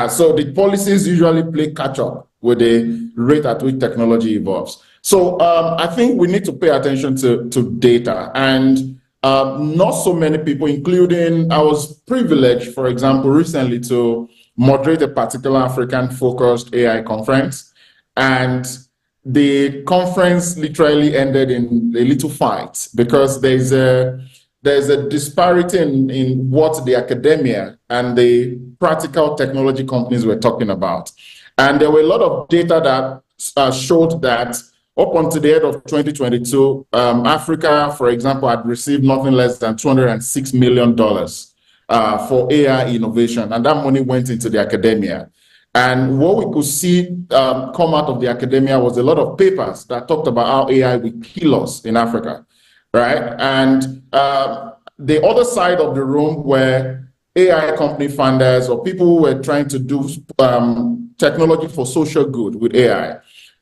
So the policies usually play catch up with the rate at which technology evolves. So I think we need to pay attention to data. And not so many people, including, I was privileged, for example, recently to moderate a particular African-focused AI conference. And the conference literally ended in a little fight because there's a disparity in what the academia and the practical technology companies were talking about. And there were a lot of data that showed that up until the end of 2022, Africa, for example, had received nothing less than $206 million for AI innovation, and that money went into the academia. And what we could see come out of the academia was a lot of papers that talked about how AI will kill us in Africa, right? And the other side of the room were AI company founders or people who were trying to do technology for social good with AI.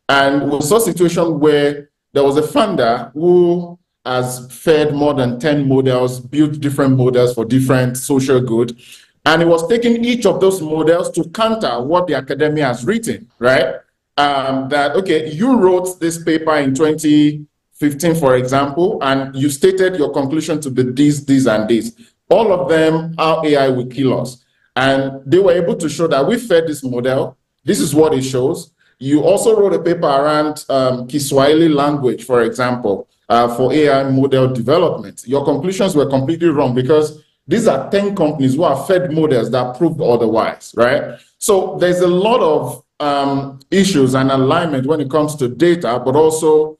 And we saw a situation where there was a funder who has fed more than 10 models, built different models for different social good. And he was taking each of those models to counter what the academia has written, right? That, okay, you wrote this paper in 2015, for example, and you stated your conclusion to be this, and this. All of them, how AI will kill us. And they were able to show that we fed this model. This is what it shows. You also wrote a paper around Kiswahili language, for example, for AI model development. Your conclusions were completely wrong because these are 10 companies who have fed models that proved otherwise, right? So there's a lot of issues and alignment when it comes to data, but also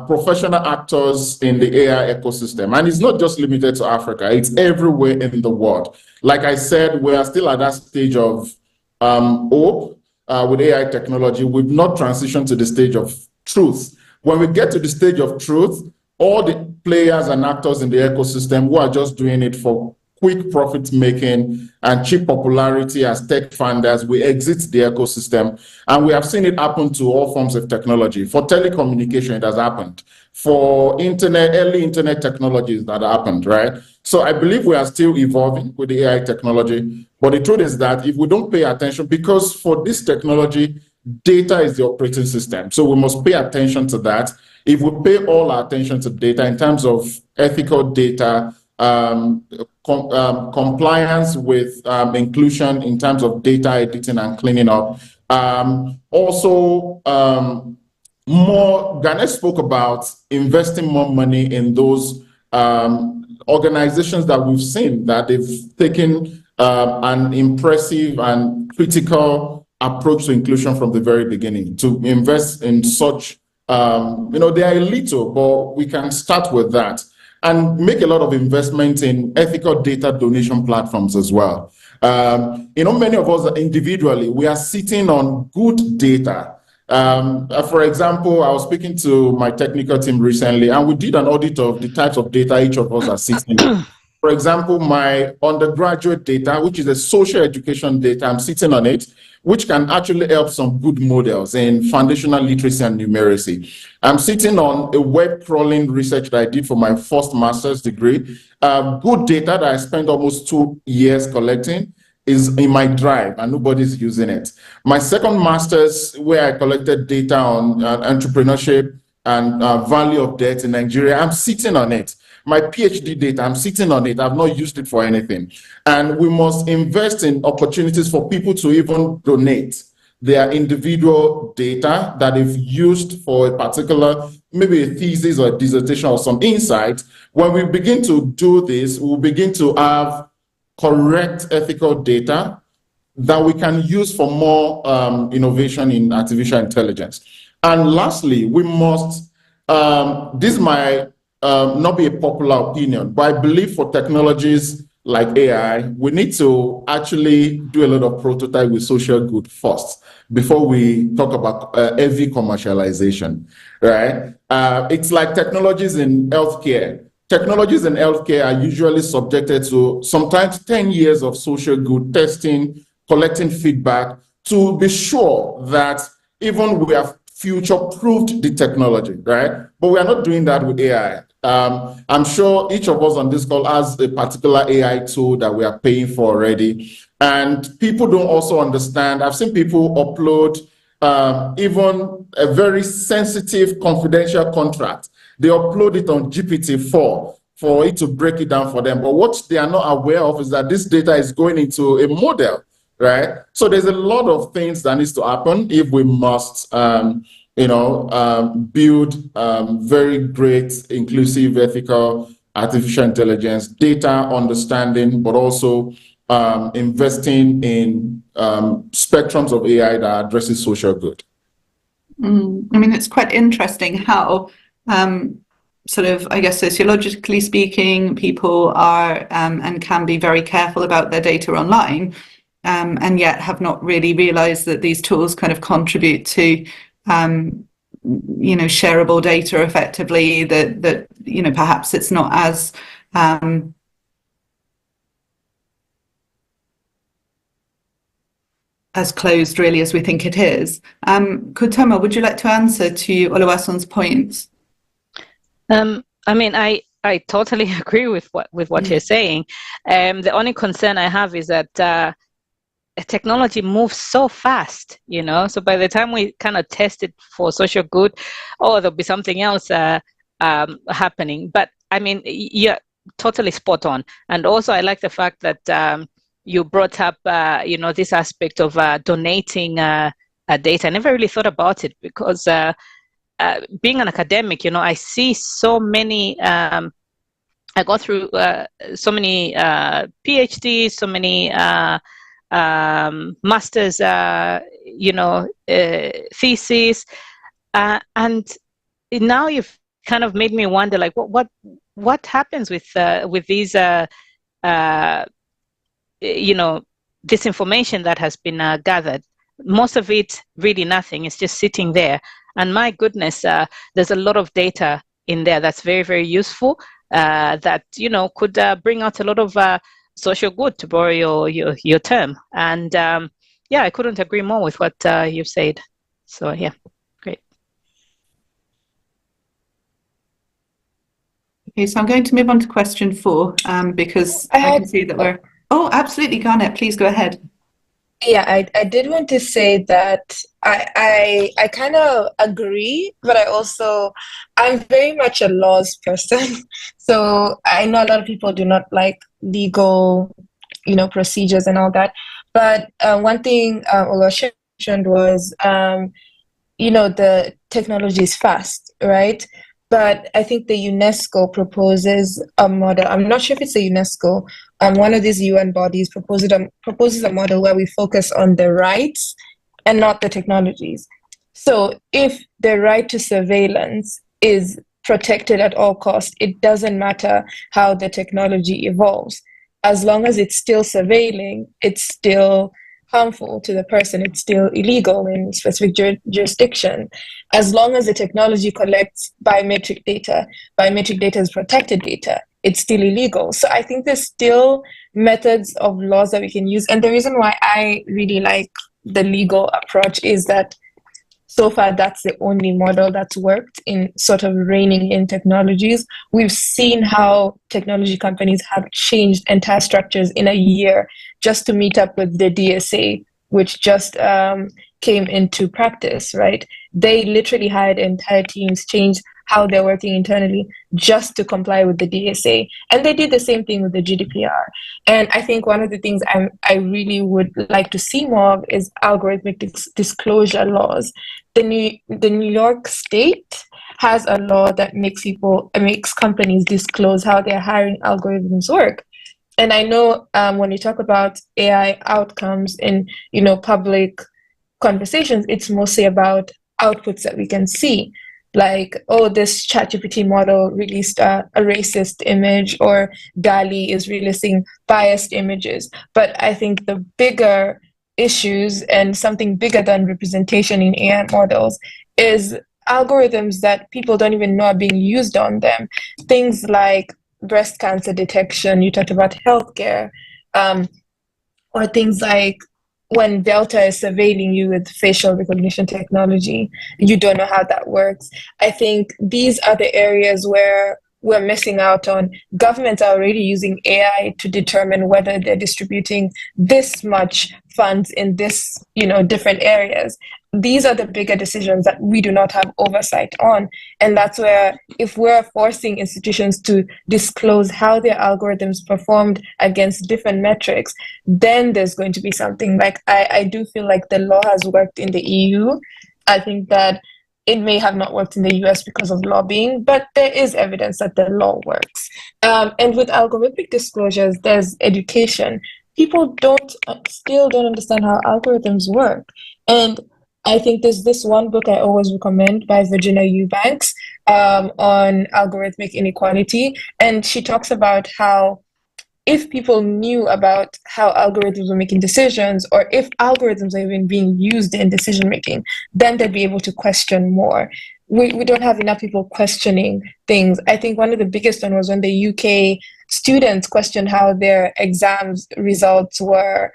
professional actors in the AI ecosystem. And it's not just limited to Africa, it's everywhere in the world. Like I said, we are still at that stage of hope with AI technology. We've not transitioned to the stage of truth. When we get to the stage of truth, all the players and actors in the ecosystem who are just doing it for quick profit making and cheap popularity as tech funders, we exit the ecosystem. And we have seen it happen to all forms of technology. For telecommunication, it has happened. For internet, early internet technologies, that happened, right? So I believe we are still evolving with the AI technology. But the truth is that if we don't pay attention, because for this technology, data is the operating system. So we must pay attention to that. If we pay all our attention to data in terms of ethical data, compliance with inclusion in terms of data editing and cleaning up. Ganesh spoke about investing more money in those organizations that we've seen that they've taken an impressive and critical approach to inclusion from the very beginning, to invest in such, they are a little, but we can start with that and make a lot of investment in ethical data donation platforms as well. Many of us individually, we are sitting on good data. For example, I was speaking to my technical team recently, and we did an audit of the types of data each of us are sitting on. For example, my undergraduate data, which is a social education data, I'm sitting on it, which can actually help some good models in foundational literacy and numeracy. I'm sitting on a web crawling research that I did for my first master's degree. Good data that I spent almost 2 years collecting is in my drive and nobody's using it. My second master's, where I collected data on entrepreneurship and value of debt in Nigeria, I'm sitting on it. My PhD data, I'm sitting on it. I've not used it for anything. And we must invest in opportunities for people to even donate their individual data that they've used for a particular, maybe a thesis or a dissertation or some insight. When we begin to do this, we'll begin to have correct ethical data that we can use for more innovation in artificial intelligence. And lastly, we must, this might not be a popular opinion, but I believe for technologies like AI, we need to actually do a lot of prototype with social good first before we talk about heavy commercialization, right? It's like technologies in healthcare. Technologies in healthcare are usually subjected to sometimes 10 years of social good testing, collecting feedback to be sure that even we have future-proofed the technology, right? But we are not doing that with AI. I'm sure each of us on this call has a particular AI tool that we are paying for already. And people don't also understand. I've seen people upload even a very sensitive confidential contract. They upload it on GPT-4 for it to break it down for them. But what they are not aware of is that this data is going into a model, right? So there's a lot of things that needs to happen if we must build very great, inclusive, ethical artificial intelligence, data understanding, but also investing in spectrums of AI that addresses social good. I mean, it's quite interesting how sort of, I guess, sociologically speaking, people are and can be very careful about their data online, and yet have not really realized that these tools kind of contribute to shareable data effectively, that perhaps it's not as closed really as we think it is. Kutoma, would you like to answer to Oluwaseun's points? I mean, I totally agree with what you're saying. The only concern I have is that technology moves so fast, so by the time we kind of test it for social good, there'll be something else happening. But I mean, you're totally spot on. And also I like the fact that you brought up this aspect of donating data. I never really thought about it because being an academic, I see so many I go through so many PhDs, so many master's, thesis, and now you've kind of made me wonder, like, what happens with these, this information that has been gathered? Most of it, really nothing. It's just sitting there. And my goodness, there's a lot of data in there that's very, very useful, that, could bring out a lot of social good, to borrow your term. And I couldn't agree more with what you've said. So, yeah, great. Okay, so I'm going to move on to question 4, because I can see that we're... Oh, absolutely, Garnet, please go ahead. Yeah, I did want to say that I kind of agree, but I'm very much a laws person. So I know a lot of people do not like legal, procedures and all that. But one thing Oluwaseun mentioned was, the technology is fast, right? But I think the UNESCO proposes a model. I'm not sure if it's the UNESCO. One of these UN bodies proposes a model where we focus on the rights and not the technologies. So if the right to surveillance is protected at all costs, it doesn't matter how the technology evolves. As long as it's still surveilling, it's still harmful to the person, it's still illegal in specific jurisdiction. As long as the technology collects biometric data is protected data, it's still illegal. So I think there's still methods of laws that we can use. And the reason why I really like the legal approach is that so far that's the only model that's worked in sort of reining in technologies. We've seen how technology companies have changed entire structures in a year just to meet up with the DSA, which just came into practice, right? They literally hired entire teams, changed how they're working internally just to comply with the DSA. And they did the same thing with the GDPR. And I think one of the things I really would like to see more of is algorithmic disclosure laws. The New York State has a law that makes companies disclose how their hiring algorithms work. And I know when you talk about AI outcomes in public conversations, it's mostly about outputs that we can see. Like, oh, this ChatGPT model released a racist image, or DALL-E is releasing biased images. But I think the bigger issues, and something bigger than representation in AI models, is algorithms that people don't even know are being used on them. Things like breast cancer detection, you talked about healthcare, or things like when Delta is surveilling you with facial recognition technology, you don't know how that works. I think these are the areas where we're missing out on. Governments are already using AI to determine whether they're distributing this much funds in this, different areas. These are the bigger decisions that we do not have oversight on. And that's where, if we're forcing institutions to disclose how their algorithms performed against different metrics, then there's going to be something. Like, I do feel like the law has worked in the EU. I think that it may have not worked in the US because of lobbying, but there is evidence that the law works. And with algorithmic disclosures, there's education. People still don't understand how algorithms work. And I think there's this one book I always recommend by Virginia Eubanks on algorithmic inequality. And she talks about how if people knew about how algorithms were making decisions, or if algorithms are even being used in decision making, then they'd be able to question more. We don't have enough people questioning things. I think one of the biggest one was when the UK students questioned how their exams results were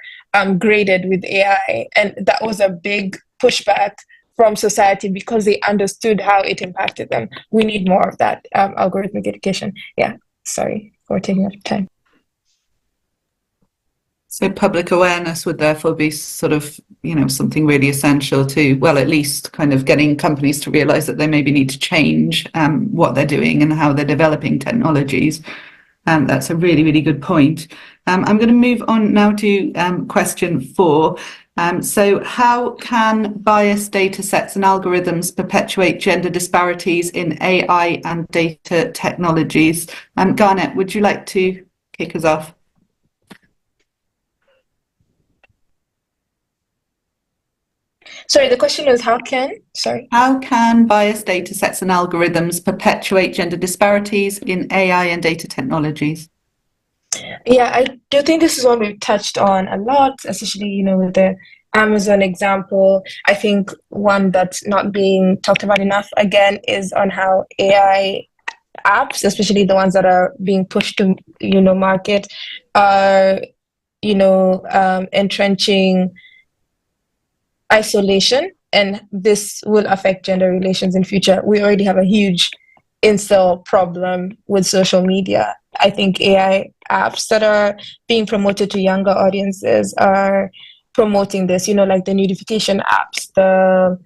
graded with AI. And that was a big pushback from society because they understood how it impacted them. We need more of that algorithmic education. Yeah, sorry for taking up time. So public awareness would therefore be sort of, something really essential to, well, at least kind of getting companies to realize that they maybe need to change what they're doing and how they're developing technologies. That's a really, really good point. I'm going to move on now to question 4. So how can biased data sets and algorithms perpetuate gender disparities in AI and data technologies? Garnet, would you like to kick us off? Sorry, the question is sorry. How can biased data sets and algorithms perpetuate gender disparities in AI and data technologies? Yeah, I do think this is one we've touched on a lot, especially, with the Amazon example. I think one that's not being talked about enough, again, is on how AI apps, especially the ones that are being pushed to, market, are, entrenching isolation, and this will affect gender relations in future. We already have a huge incel problem with social media. I think AI apps that are being promoted to younger audiences are promoting this, like the notification apps, the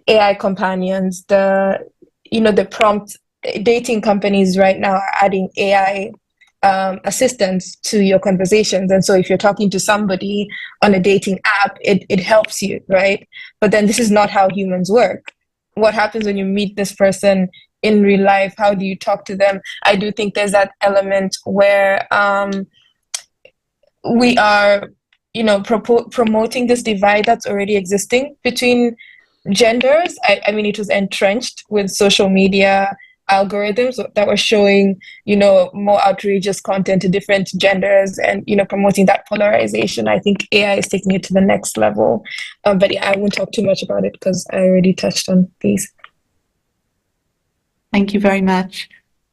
AI companions, the prompt dating companies right now are adding AI assistance to your conversations. And so if you're talking to somebody on a dating app, it helps you, right? But then this is not how humans work. What happens when you meet this person in real life? How do you talk to them? I do think there's that element where we are, promoting this divide that's already existing between genders. I mean, it was entrenched with social media algorithms that were showing, more outrageous content to different genders and, promoting that polarization. I think AI is taking it to the next level. But yeah, I won't talk too much about it because I already touched on these. Thank you very much.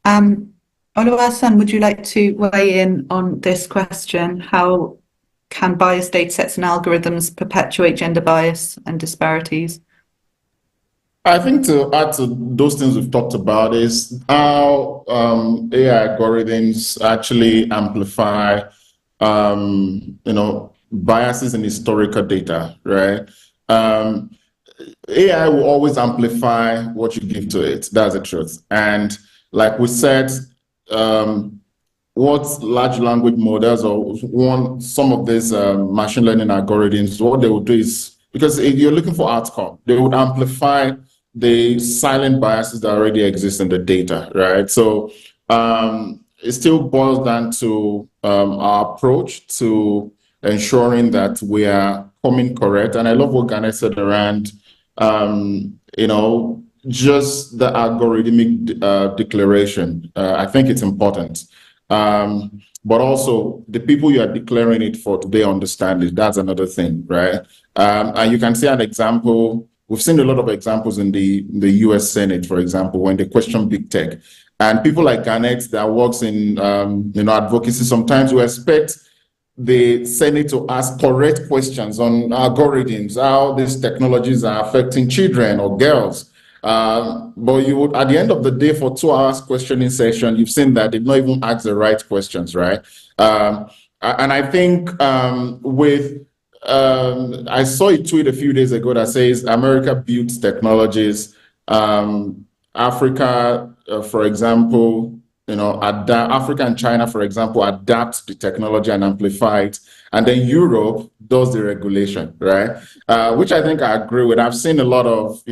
Oluwaseun, would you like to weigh in on this question? How can biased data sets and algorithms perpetuate gender bias and disparities? I think to add to those things we've talked about is how AI algorithms actually amplify, biases in historical data, right? AI will always amplify what you give to it. That's the truth. And like we said, what large language models or some of these machine learning algorithms, what they will do is, because if you're looking for outcome, they would amplify the silent biases that already exist in the data, right? So it still boils down to our approach to ensuring that we are coming correct. And I love what Garnet said around, just the algorithmic declaration. I think it's important. But also the people you are declaring it for, do they understand it? That's another thing, right? And you can see an example. We've seen a lot of examples in the US Senate, for example, when they question big tech. And people like Garnet that works in advocacy, sometimes we expect the Senate to ask correct questions on algorithms, how these technologies are affecting children or girls. But you would, at the end of the day, for 2 hours questioning session, you've seen that they've not even asked the right questions, right? And I think I saw a tweet a few days ago that says America builds technologies, Africa, for example, Africa and China, for example, adapt the technology and amplify it. And then Europe does the regulation, right? Which I think I agree with. I've seen a lot of,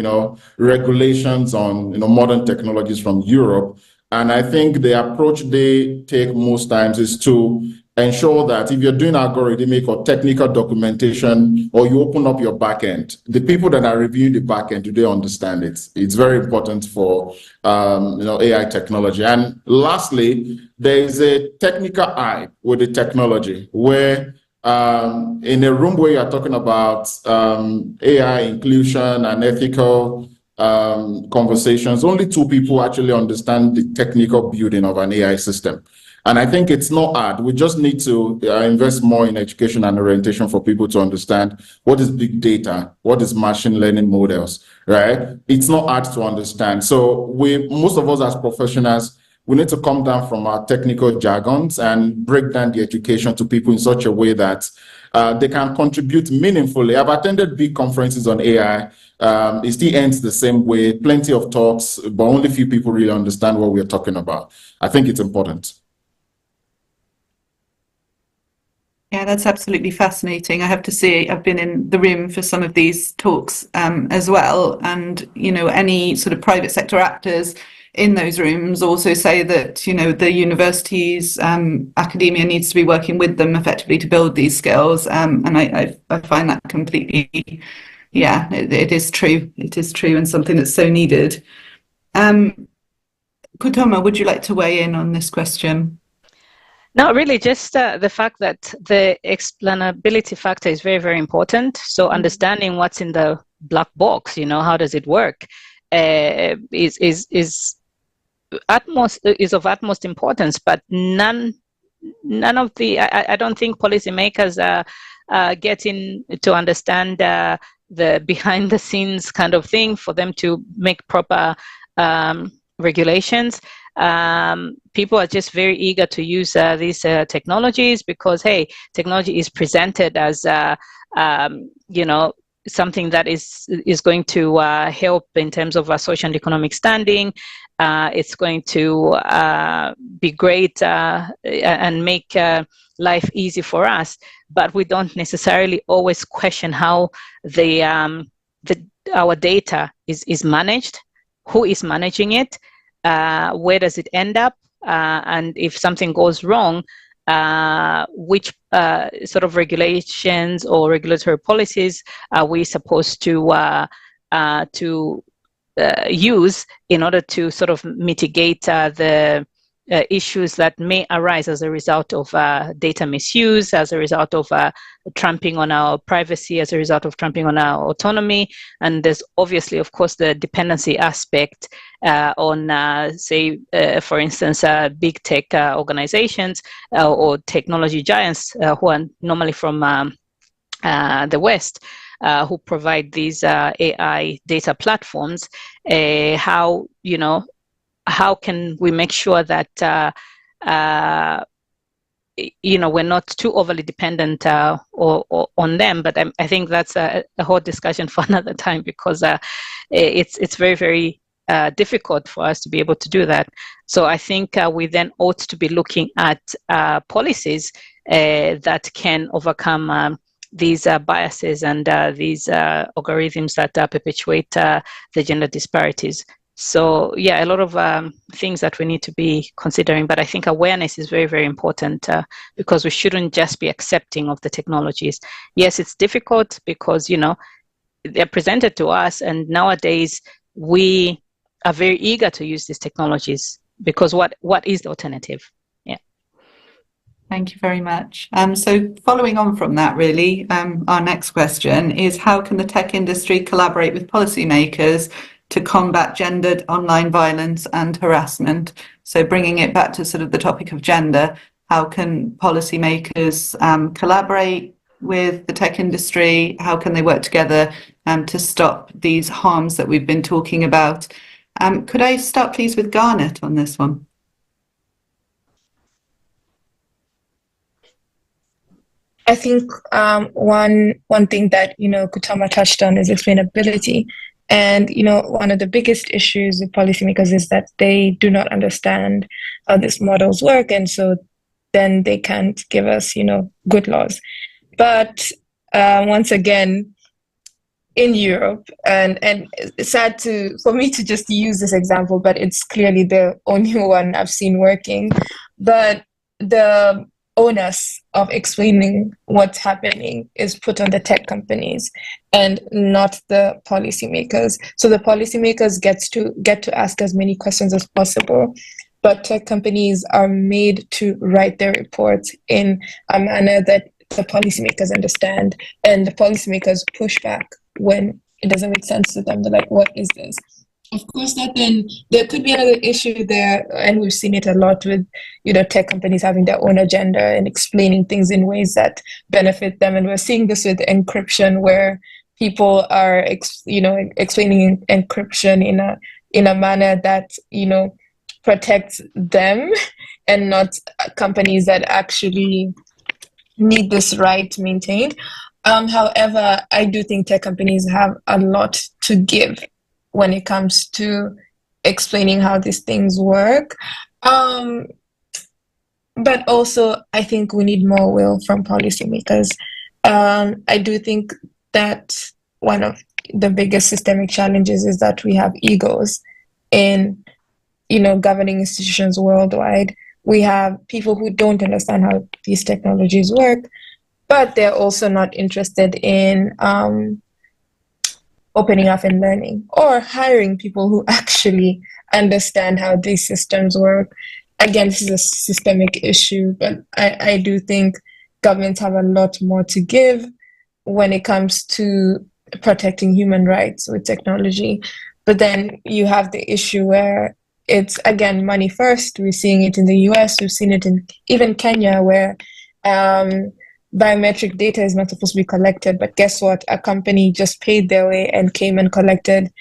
regulations on, modern technologies from Europe. And I think the approach they take most times is to ensure that if you're doing algorithmic or technical documentation, or you open up your backend, the people that are reviewing the backend, do they understand it? It's very important for AI technology. And lastly, there is a technical eye with the technology where in a room where you're talking about AI inclusion and ethical conversations, only 2 people actually understand the technical building of an AI system. And I think it's not hard. We just need to invest more in education and orientation for people to understand what is big data, what is machine learning models, right? It's not hard to understand. So most of us as professionals, we need to come down from our technical jargons and break down the education to people in such a way that they can contribute meaningfully. I've attended big conferences on AI. It still ends the same way, plenty of talks, but only few people really understand what we're talking about. I think it's important. Yeah, that's absolutely fascinating. I have to say, I've been in the room for some of these talks as well. And, any sort of private sector actors in those rooms also say that, the universities, academia needs to be working with them effectively to build these skills. And I find that completely yeah, it is true. It is true, and something that's so needed. Kutoma, would you like to weigh in on this question? No, really, just the fact that the explainability factor is very, very important. So understanding what's in the black box, how does it work, is of utmost importance. But none of the I don't think policymakers are getting to understand the behind the scenes kind of thing for them to make proper regulations. People are just very eager to use these technologies because, hey, technology is presented as something that is going to help in terms of social and economic standing. It's going to be great and make life easy for us, but we don't necessarily always question how our data is managed, who is managing it, where does it end up, and if something goes wrong, which sort of regulations or regulatory policies are we supposed to use in order to sort of mitigate the issues that may arise as a result of data misuse, as a result of tramping on our privacy, as a result of tramping on our autonomy. And there's obviously, of course, the dependency aspect on, say, for instance, big tech organizations or technology giants who are normally from the West, who provide these AI data platforms. How can we make sure that we're not too overly dependent or on them? But I think that's a whole discussion for another time, because it's very, very difficult for us to be able to do that. So I think we then ought to be looking at policies that can overcome these biases and these algorithms that perpetuate the gender disparities. So yeah, a lot of things that we need to be considering, but I think awareness is very, very important because we shouldn't just be accepting of the technologies. Yes, it's difficult because, they're presented to us, and nowadays we are very eager to use these technologies because what is the alternative? Yeah. Thank you very much. So following on from that, really, our next question is, how can the tech industry collaborate with policymakers to combat gendered online violence and harassment? So bringing it back to sort of the topic of gender, how can policymakers collaborate with the tech industry? How can they work together to stop these harms that we've been talking about? Could I start, please, with Garnet on this one? I think one thing that Kutoma touched on is explainability. And one of the biggest issues with policymakers is that they do not understand how these models work, and so then they can't give us good laws. But once again, in Europe, and it's sad for me to just use this example, but it's clearly the only one I've seen working. But the onus of explaining what's happening is put on the tech companies and not the policymakers. So the policymakers get to ask as many questions as possible, but tech companies are made to write their reports in a manner that the policymakers understand, and the policymakers push back when it doesn't make sense to them. They're like, what is this? Of course, that then there could be another issue there, and we've seen it a lot with tech companies having their own agenda and explaining things in ways that benefit them. And we're seeing this with encryption, where people are explaining encryption in a manner that protects them and not companies that actually need this right maintained. However, I do think tech companies have a lot to give when it comes to explaining how these things work. But also, I think we need more will from policymakers. I do think that one of the biggest systemic challenges is that we have egos in, governing institutions worldwide. We have people who don't understand how these technologies work, but they're also not interested in opening up and learning, or hiring people who actually understand how these systems work. Again, this is a systemic issue, but I do think governments have a lot more to give when it comes to protecting human rights with technology. But then you have the issue where it's, again, money first. We're seeing it in the US, we've seen it in even Kenya, where biometric data is not supposed to be collected. But guess what? A company just paid their way and came and collected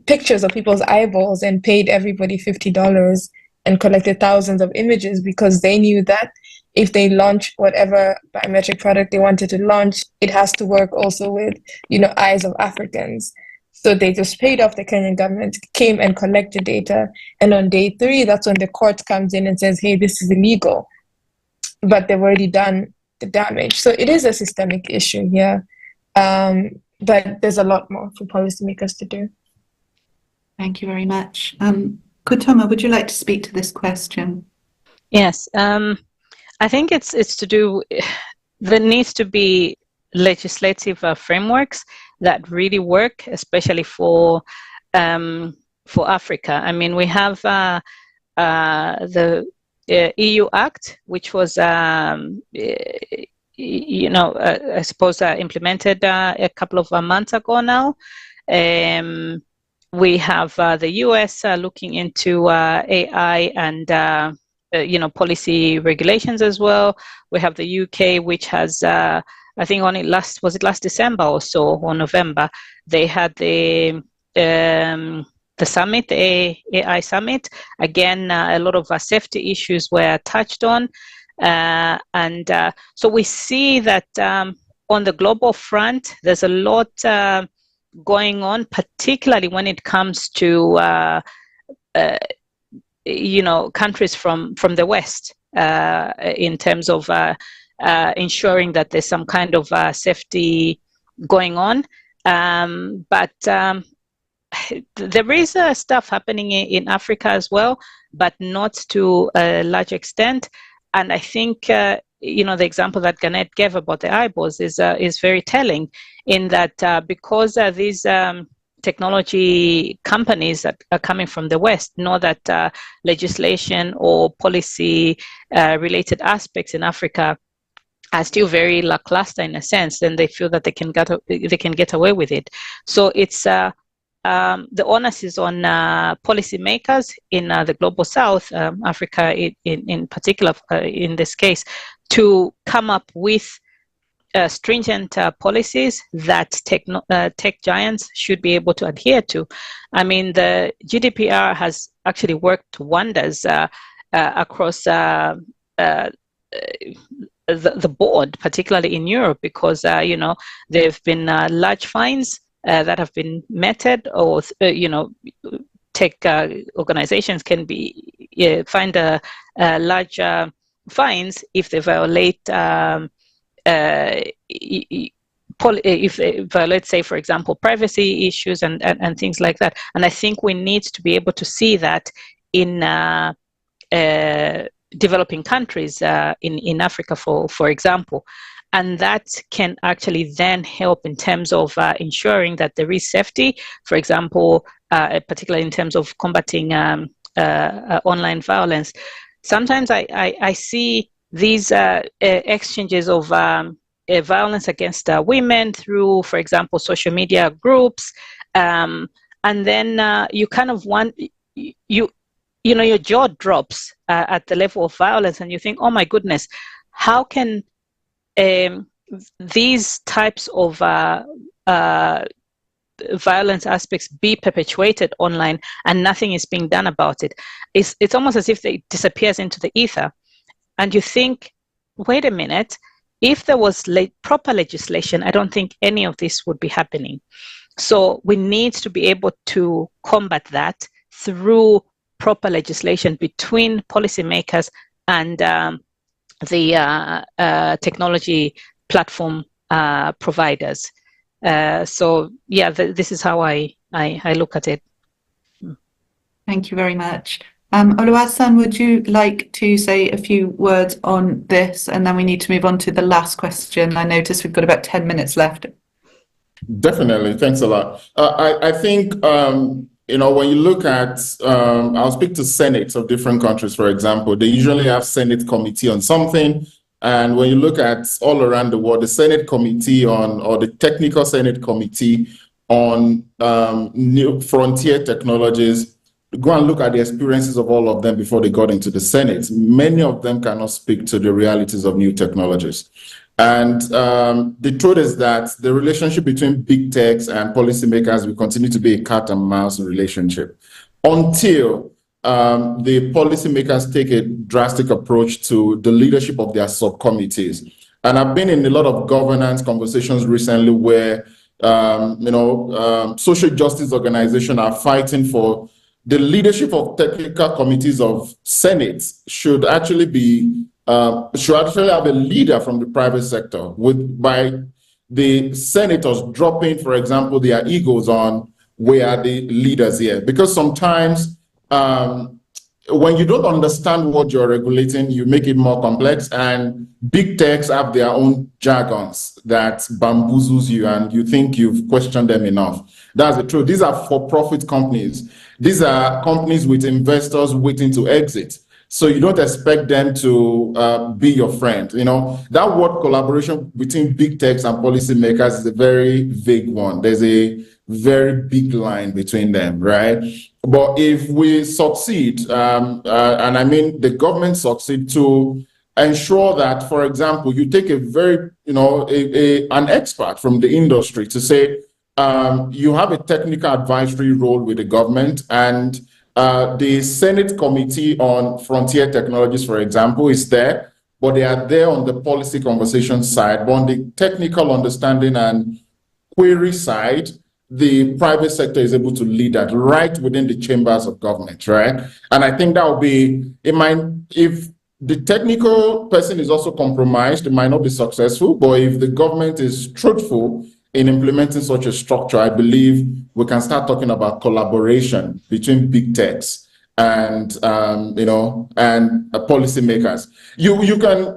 pictures of people's eyeballs and paid everybody $50 and collected thousands of images, because they knew that if they launch whatever biometric product they wanted to launch, it has to work also with, eyes of Africans. So they just paid off the Kenyan government, came and collected data. And on day 3, that's when the court comes in and says, hey, this is illegal. But they've already done the damage. So it is a systemic issue here. But there's a lot more for policymakers to do. Thank you very much. Kutoma, would you like to speak to this question? Yes. I think it's to do, there needs to be legislative frameworks that really work, especially for Africa. I mean, we have the EU Act, which was, I suppose, implemented a couple of months ago now. We have the US looking into AI and policy regulations as well. We have the UK, which has, I think only last December or so, or November, they had the summit, the AI summit. Again, a lot of safety issues were touched on. So we see that on the global front, there's a lot going on, particularly when it comes to countries from the West, in terms of ensuring that there's some kind of safety going on. But there is stuff happening in Africa as well, but not to a large extent. And I think the example that Garnett gave about the eyeballs is very telling, in that because these technology companies that are coming from the West know that legislation or policy related aspects in Africa are still very lackluster in a sense, then they feel that they can get away with it. So it's the onus is on policymakers in the global South, Africa in particular, in this case, to come up with stringent policies that tech giants should be able to adhere to. I mean, the GDPR has actually worked wonders across the board, particularly in Europe, because there have been large fines that have been meted, or tech organizations can be fined large fines if they violate if they violate, say, for example, privacy issues and things like that. And I think we need to be able to see that in developing countries, in Africa, for example. And that can actually then help in terms of ensuring that there is safety, for example, particularly in terms of combating online violence. Sometimes I see these exchanges of violence against women through, for example, social media groups, and then you kind of want, your jaw drops at the level of violence, and you think, oh my goodness, how can these types of violence aspects be perpetuated online and nothing is being done about it? It's almost as if it disappears into the ether. And you think, wait a minute, if there was proper legislation, I don't think any of this would be happening. So we need to be able to combat that through proper legislation between policymakers and the technology platform providers. So yeah, this is how I look at it. Thank you very much. Oluwaseun, would you like to say a few words on this, and then we need to move on to the last question? I notice we've got about 10 minutes left. Definitely. Thanks a lot. I think, when you look at, I'll speak to senates of different countries, for example, they usually have Senate committee on something. And when you look at all around the world, the Senate committee or the technical Senate committee on new frontier technologies, go and look at the experiences of all of them before they got into the Senate. Many of them cannot speak to the realities of new technologies. And the truth is that the relationship between big techs and policymakers will continue to be a cat and mouse relationship until the policymakers take a drastic approach to the leadership of their subcommittees. And I've been in a lot of governance conversations recently where, social justice organizations are fighting for the leadership of technical committees of Senate should actually have a leader from the private sector by the senators dropping, for example, their egos on we are the leaders here. Because sometimes when you don't understand what you're regulating, you make it more complex, and big techs have their own jargons that bamboozles you and you think you've questioned them enough. That's the truth. These are for-profit companies. These are companies with investors waiting to exit. So you don't expect them to be your friend. That word collaboration between big techs and policymakers is a very vague one. There's a very big line between them, right? But if we succeed, and I mean the government succeed to ensure that, for example, you take a very, an expert from the industry to say, you have a technical advisory role with the government, and the Senate Committee on Frontier Technologies, for example, is there, but they are there on the policy conversation side. But on the technical understanding and query side, the private sector is able to lead that right within the chambers of government, right? And I think that will be, if the technical person is also compromised, it might not be successful, but if the government is truthful in implementing such a structure, I believe we can start talking about collaboration between big techs and policymakers.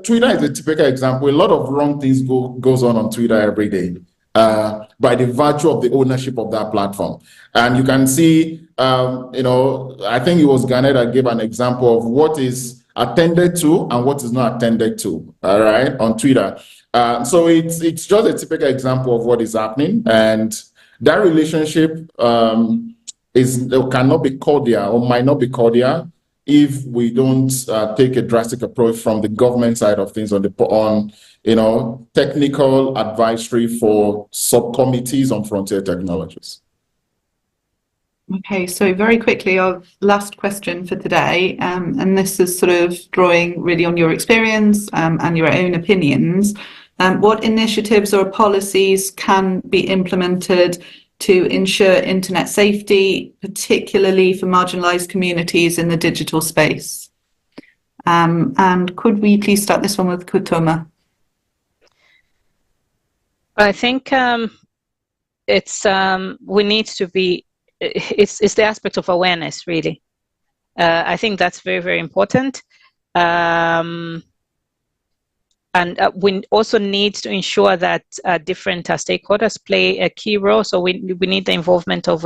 Twitter is a typical example. A lot of wrong things goes on Twitter every day by the virtue of the ownership of that platform. And you can see, I think it was Garnet that gave an example of what is attended to and what is not attended to, all right, on Twitter. So it's just a typical example of what is happening, and that relationship cannot be cordial or might not be cordial if we don't take a drastic approach from the government side of things on technical advisory for subcommittees on frontier technologies. Okay, so very quickly, our last question for today, and this is sort of drawing really on your experience and your own opinions. What initiatives or policies can be implemented to ensure internet safety, particularly for marginalized communities in the digital space? And could we please start this one with Kutoma? I think we need to be, it's the aspect of awareness, really. I think that's very, very important. And we also need to ensure that different stakeholders play a key role. So we need the involvement of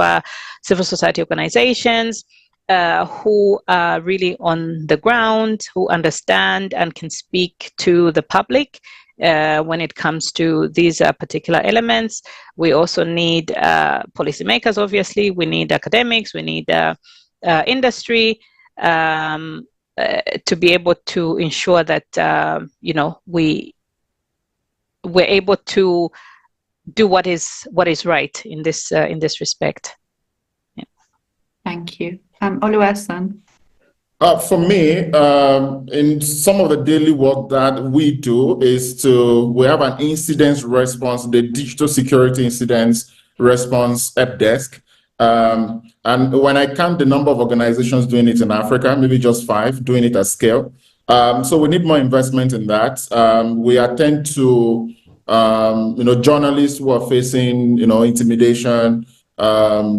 civil society organizations who are really on the ground, who understand and can speak to the public when it comes to these particular elements. We also need policymakers, obviously. We need academics. We need industry. To be able to ensure that we're able to do what is right in this respect. Yeah. Thank you, Oluwaseun. For me, in some of the daily work that we do we have an incident response, the digital security incidents response help desk. And when I count the number of organizations doing it in Africa, maybe just 5 doing it at scale. So we need more investment in that. We attend to, journalists who are facing, intimidation,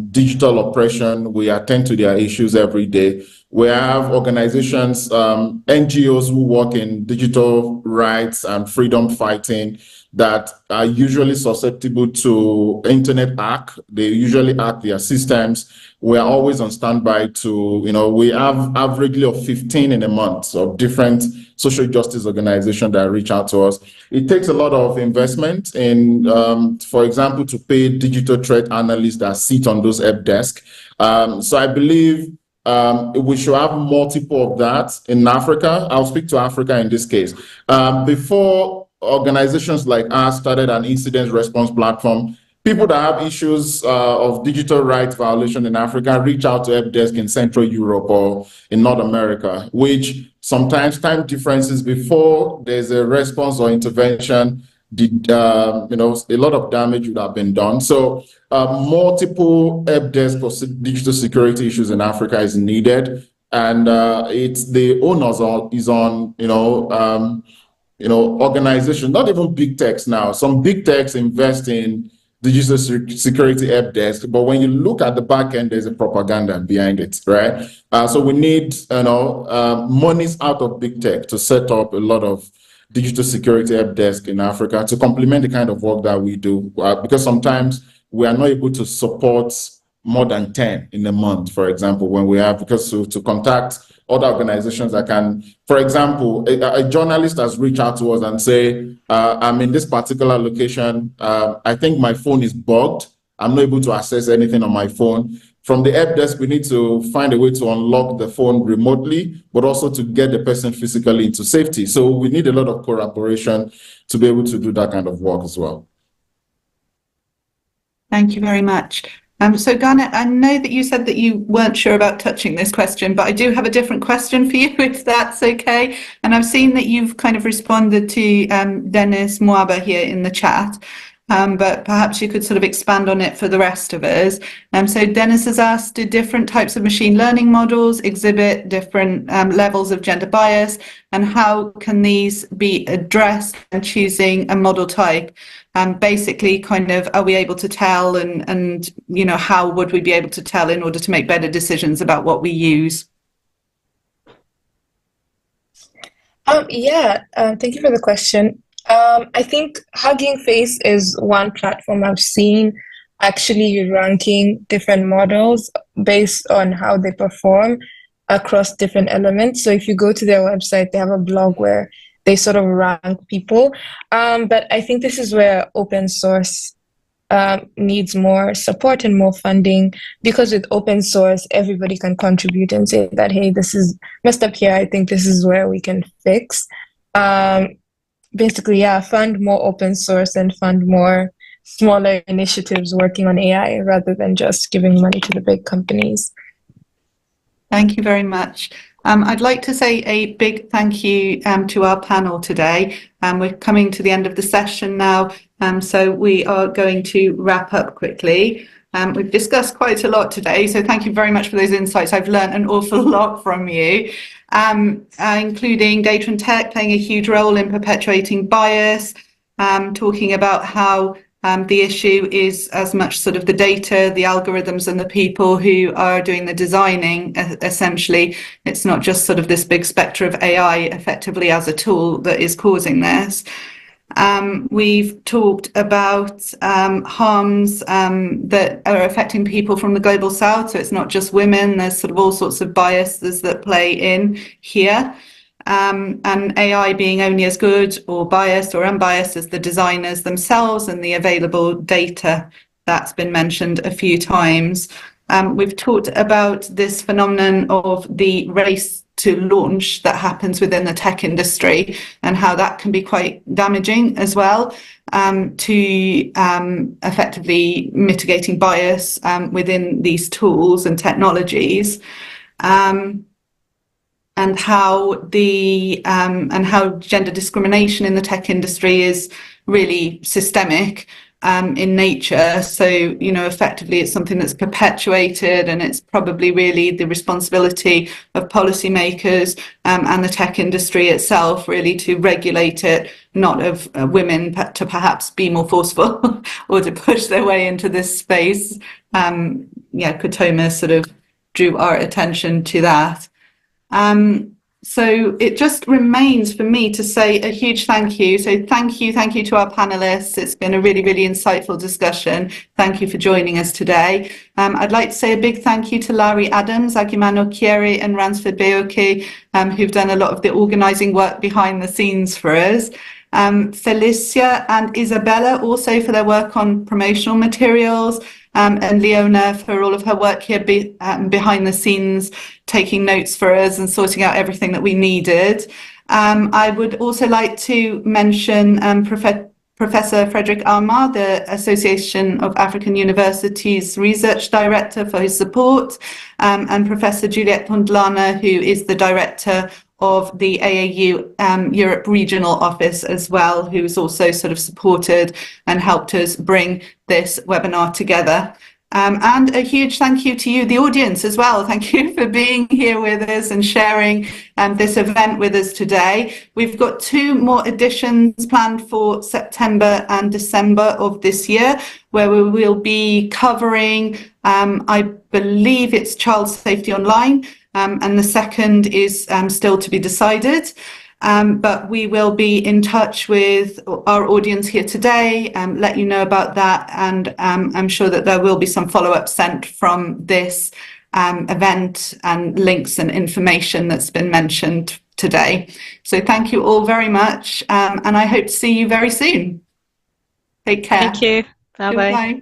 digital oppression. We attend to their issues every day. We have organizations, NGOs who work in digital rights and freedom fighting. that are usually susceptible to internet hack. They usually hack their systems. We are always on standby to, we have averagely of 15 in a month of different social justice organizations that reach out to us. It takes a lot of investment in, for example, to pay digital threat analysts that sit on those help desks. So I believe we should have multiple of that in Africa. I'll speak to Africa in this case. Before organizations like ours started an incident response platform, people that have issues of digital rights violation in Africa reach out to help desk in Central Europe or in North America, which sometimes time differences before there's a response or intervention, a lot of damage would have been done. So multiple help desk for digital security issues in Africa is needed, and it's the onus is on organizations, not even big techs now. Some big techs invest in digital security help desk, but when you look at the back end, there's a propaganda behind it, right? So we need monies out of big tech to set up a lot of digital security help desk in Africa to complement the kind of work that we do, because sometimes we are not able to support more than 10 in a month, for example, when we have, because to contact other organizations that can, for example, a journalist has reached out to us and say, I'm in this particular location, I think my phone is bugged, I'm not able to access anything on my phone. From the help desk, we need to find a way to unlock the phone remotely, but also to get the person physically into safety. So we need a lot of collaboration to be able to do that kind of work as well. Thank you very much. So Garnet, I know that you said that you weren't sure about touching this question, but I do have a different question for you, if that's okay. And I've seen that you've kind of responded to Dennis Mwaba here in the chat. But perhaps you could sort of expand on it for the rest of us. So Dennis has asked, do different types of machine learning models exhibit different levels of gender bias, and how can these be addressed when choosing a model type? Basically, kind of, are we able to tell, and how would we be able to tell in order to make better decisions about what we use? Thank you for the question. I think Hugging Face is one platform I've seen actually ranking different models based on how they perform across different elements. So if you go to their website, they have a blog where they sort of rank people. But I think this is where open source needs more support and more funding, because with open source, everybody can contribute and say that, hey, this is messed up here. I think this is where we can fix. Basically, fund more open source and fund more smaller initiatives working on AI rather than just giving money to the big companies. Thank you very much. I'd like to say a big thank you to our panel today. We're coming to the end of the session now, so we are going to wrap up quickly. We've discussed quite a lot today, so thank you very much for those insights. I've learned an awful lot from you, including data and tech playing a huge role in perpetuating bias, talking about how the issue is as much sort of the data, the algorithms, and the people who are doing the designing, essentially. It's not just sort of this big spectre of AI effectively as a tool that is causing this. We've talked about harms that are affecting people from the global south. So it's not just women, there's sort of all sorts of biases that play in here. And AI being only as good or biased or unbiased as the designers themselves and the available data. That's been mentioned a few times. We've talked about this phenomenon of the race to launch that happens within the tech industry and how that can be quite damaging as well to effectively mitigating bias within these tools and technologies. And how gender discrimination in the tech industry is really systemic in nature. So, effectively it's something that's perpetuated, and it's probably really the responsibility of policymakers and the tech industry itself really to regulate it, not of women to perhaps be more forceful or to push their way into this space. Kotoma sort of drew our attention to that. So it just remains for me to say a huge thank you. So thank you to our panelists. It's been a really, really insightful discussion. Thank you for joining us today. I'd like to say a big thank you to Larry Adams, Agimano Kieri and Ransford Beoki, who've done a lot of the organising work behind the scenes for us. Felicia and Isabella also for their work on promotional materials, and Leona for all of her work here behind the scenes, taking notes for us and sorting out everything that we needed. I would also like to mention Professor Frederick Armar, the Association of African Universities Research Director, for his support, and Professor Juliette Pondlana, who is the Director of the AAU Europe Regional Office as well, who's also sort of supported and helped us bring this webinar together. And a huge thank you to you, the audience, as well. Thank you for being here with us and sharing this event with us today. We've got 2 more editions planned for September and December of this year, where we will be covering, I believe it's Child Safety Online, and the second is still to be decided. But we will be in touch with our audience here today, let you know about that, and I'm sure that there will be some follow-up sent from this event and links and information that's been mentioned today. So thank you all very much, and I hope to see you very soon. Take care. Thank you. Bye-bye. Goodbye.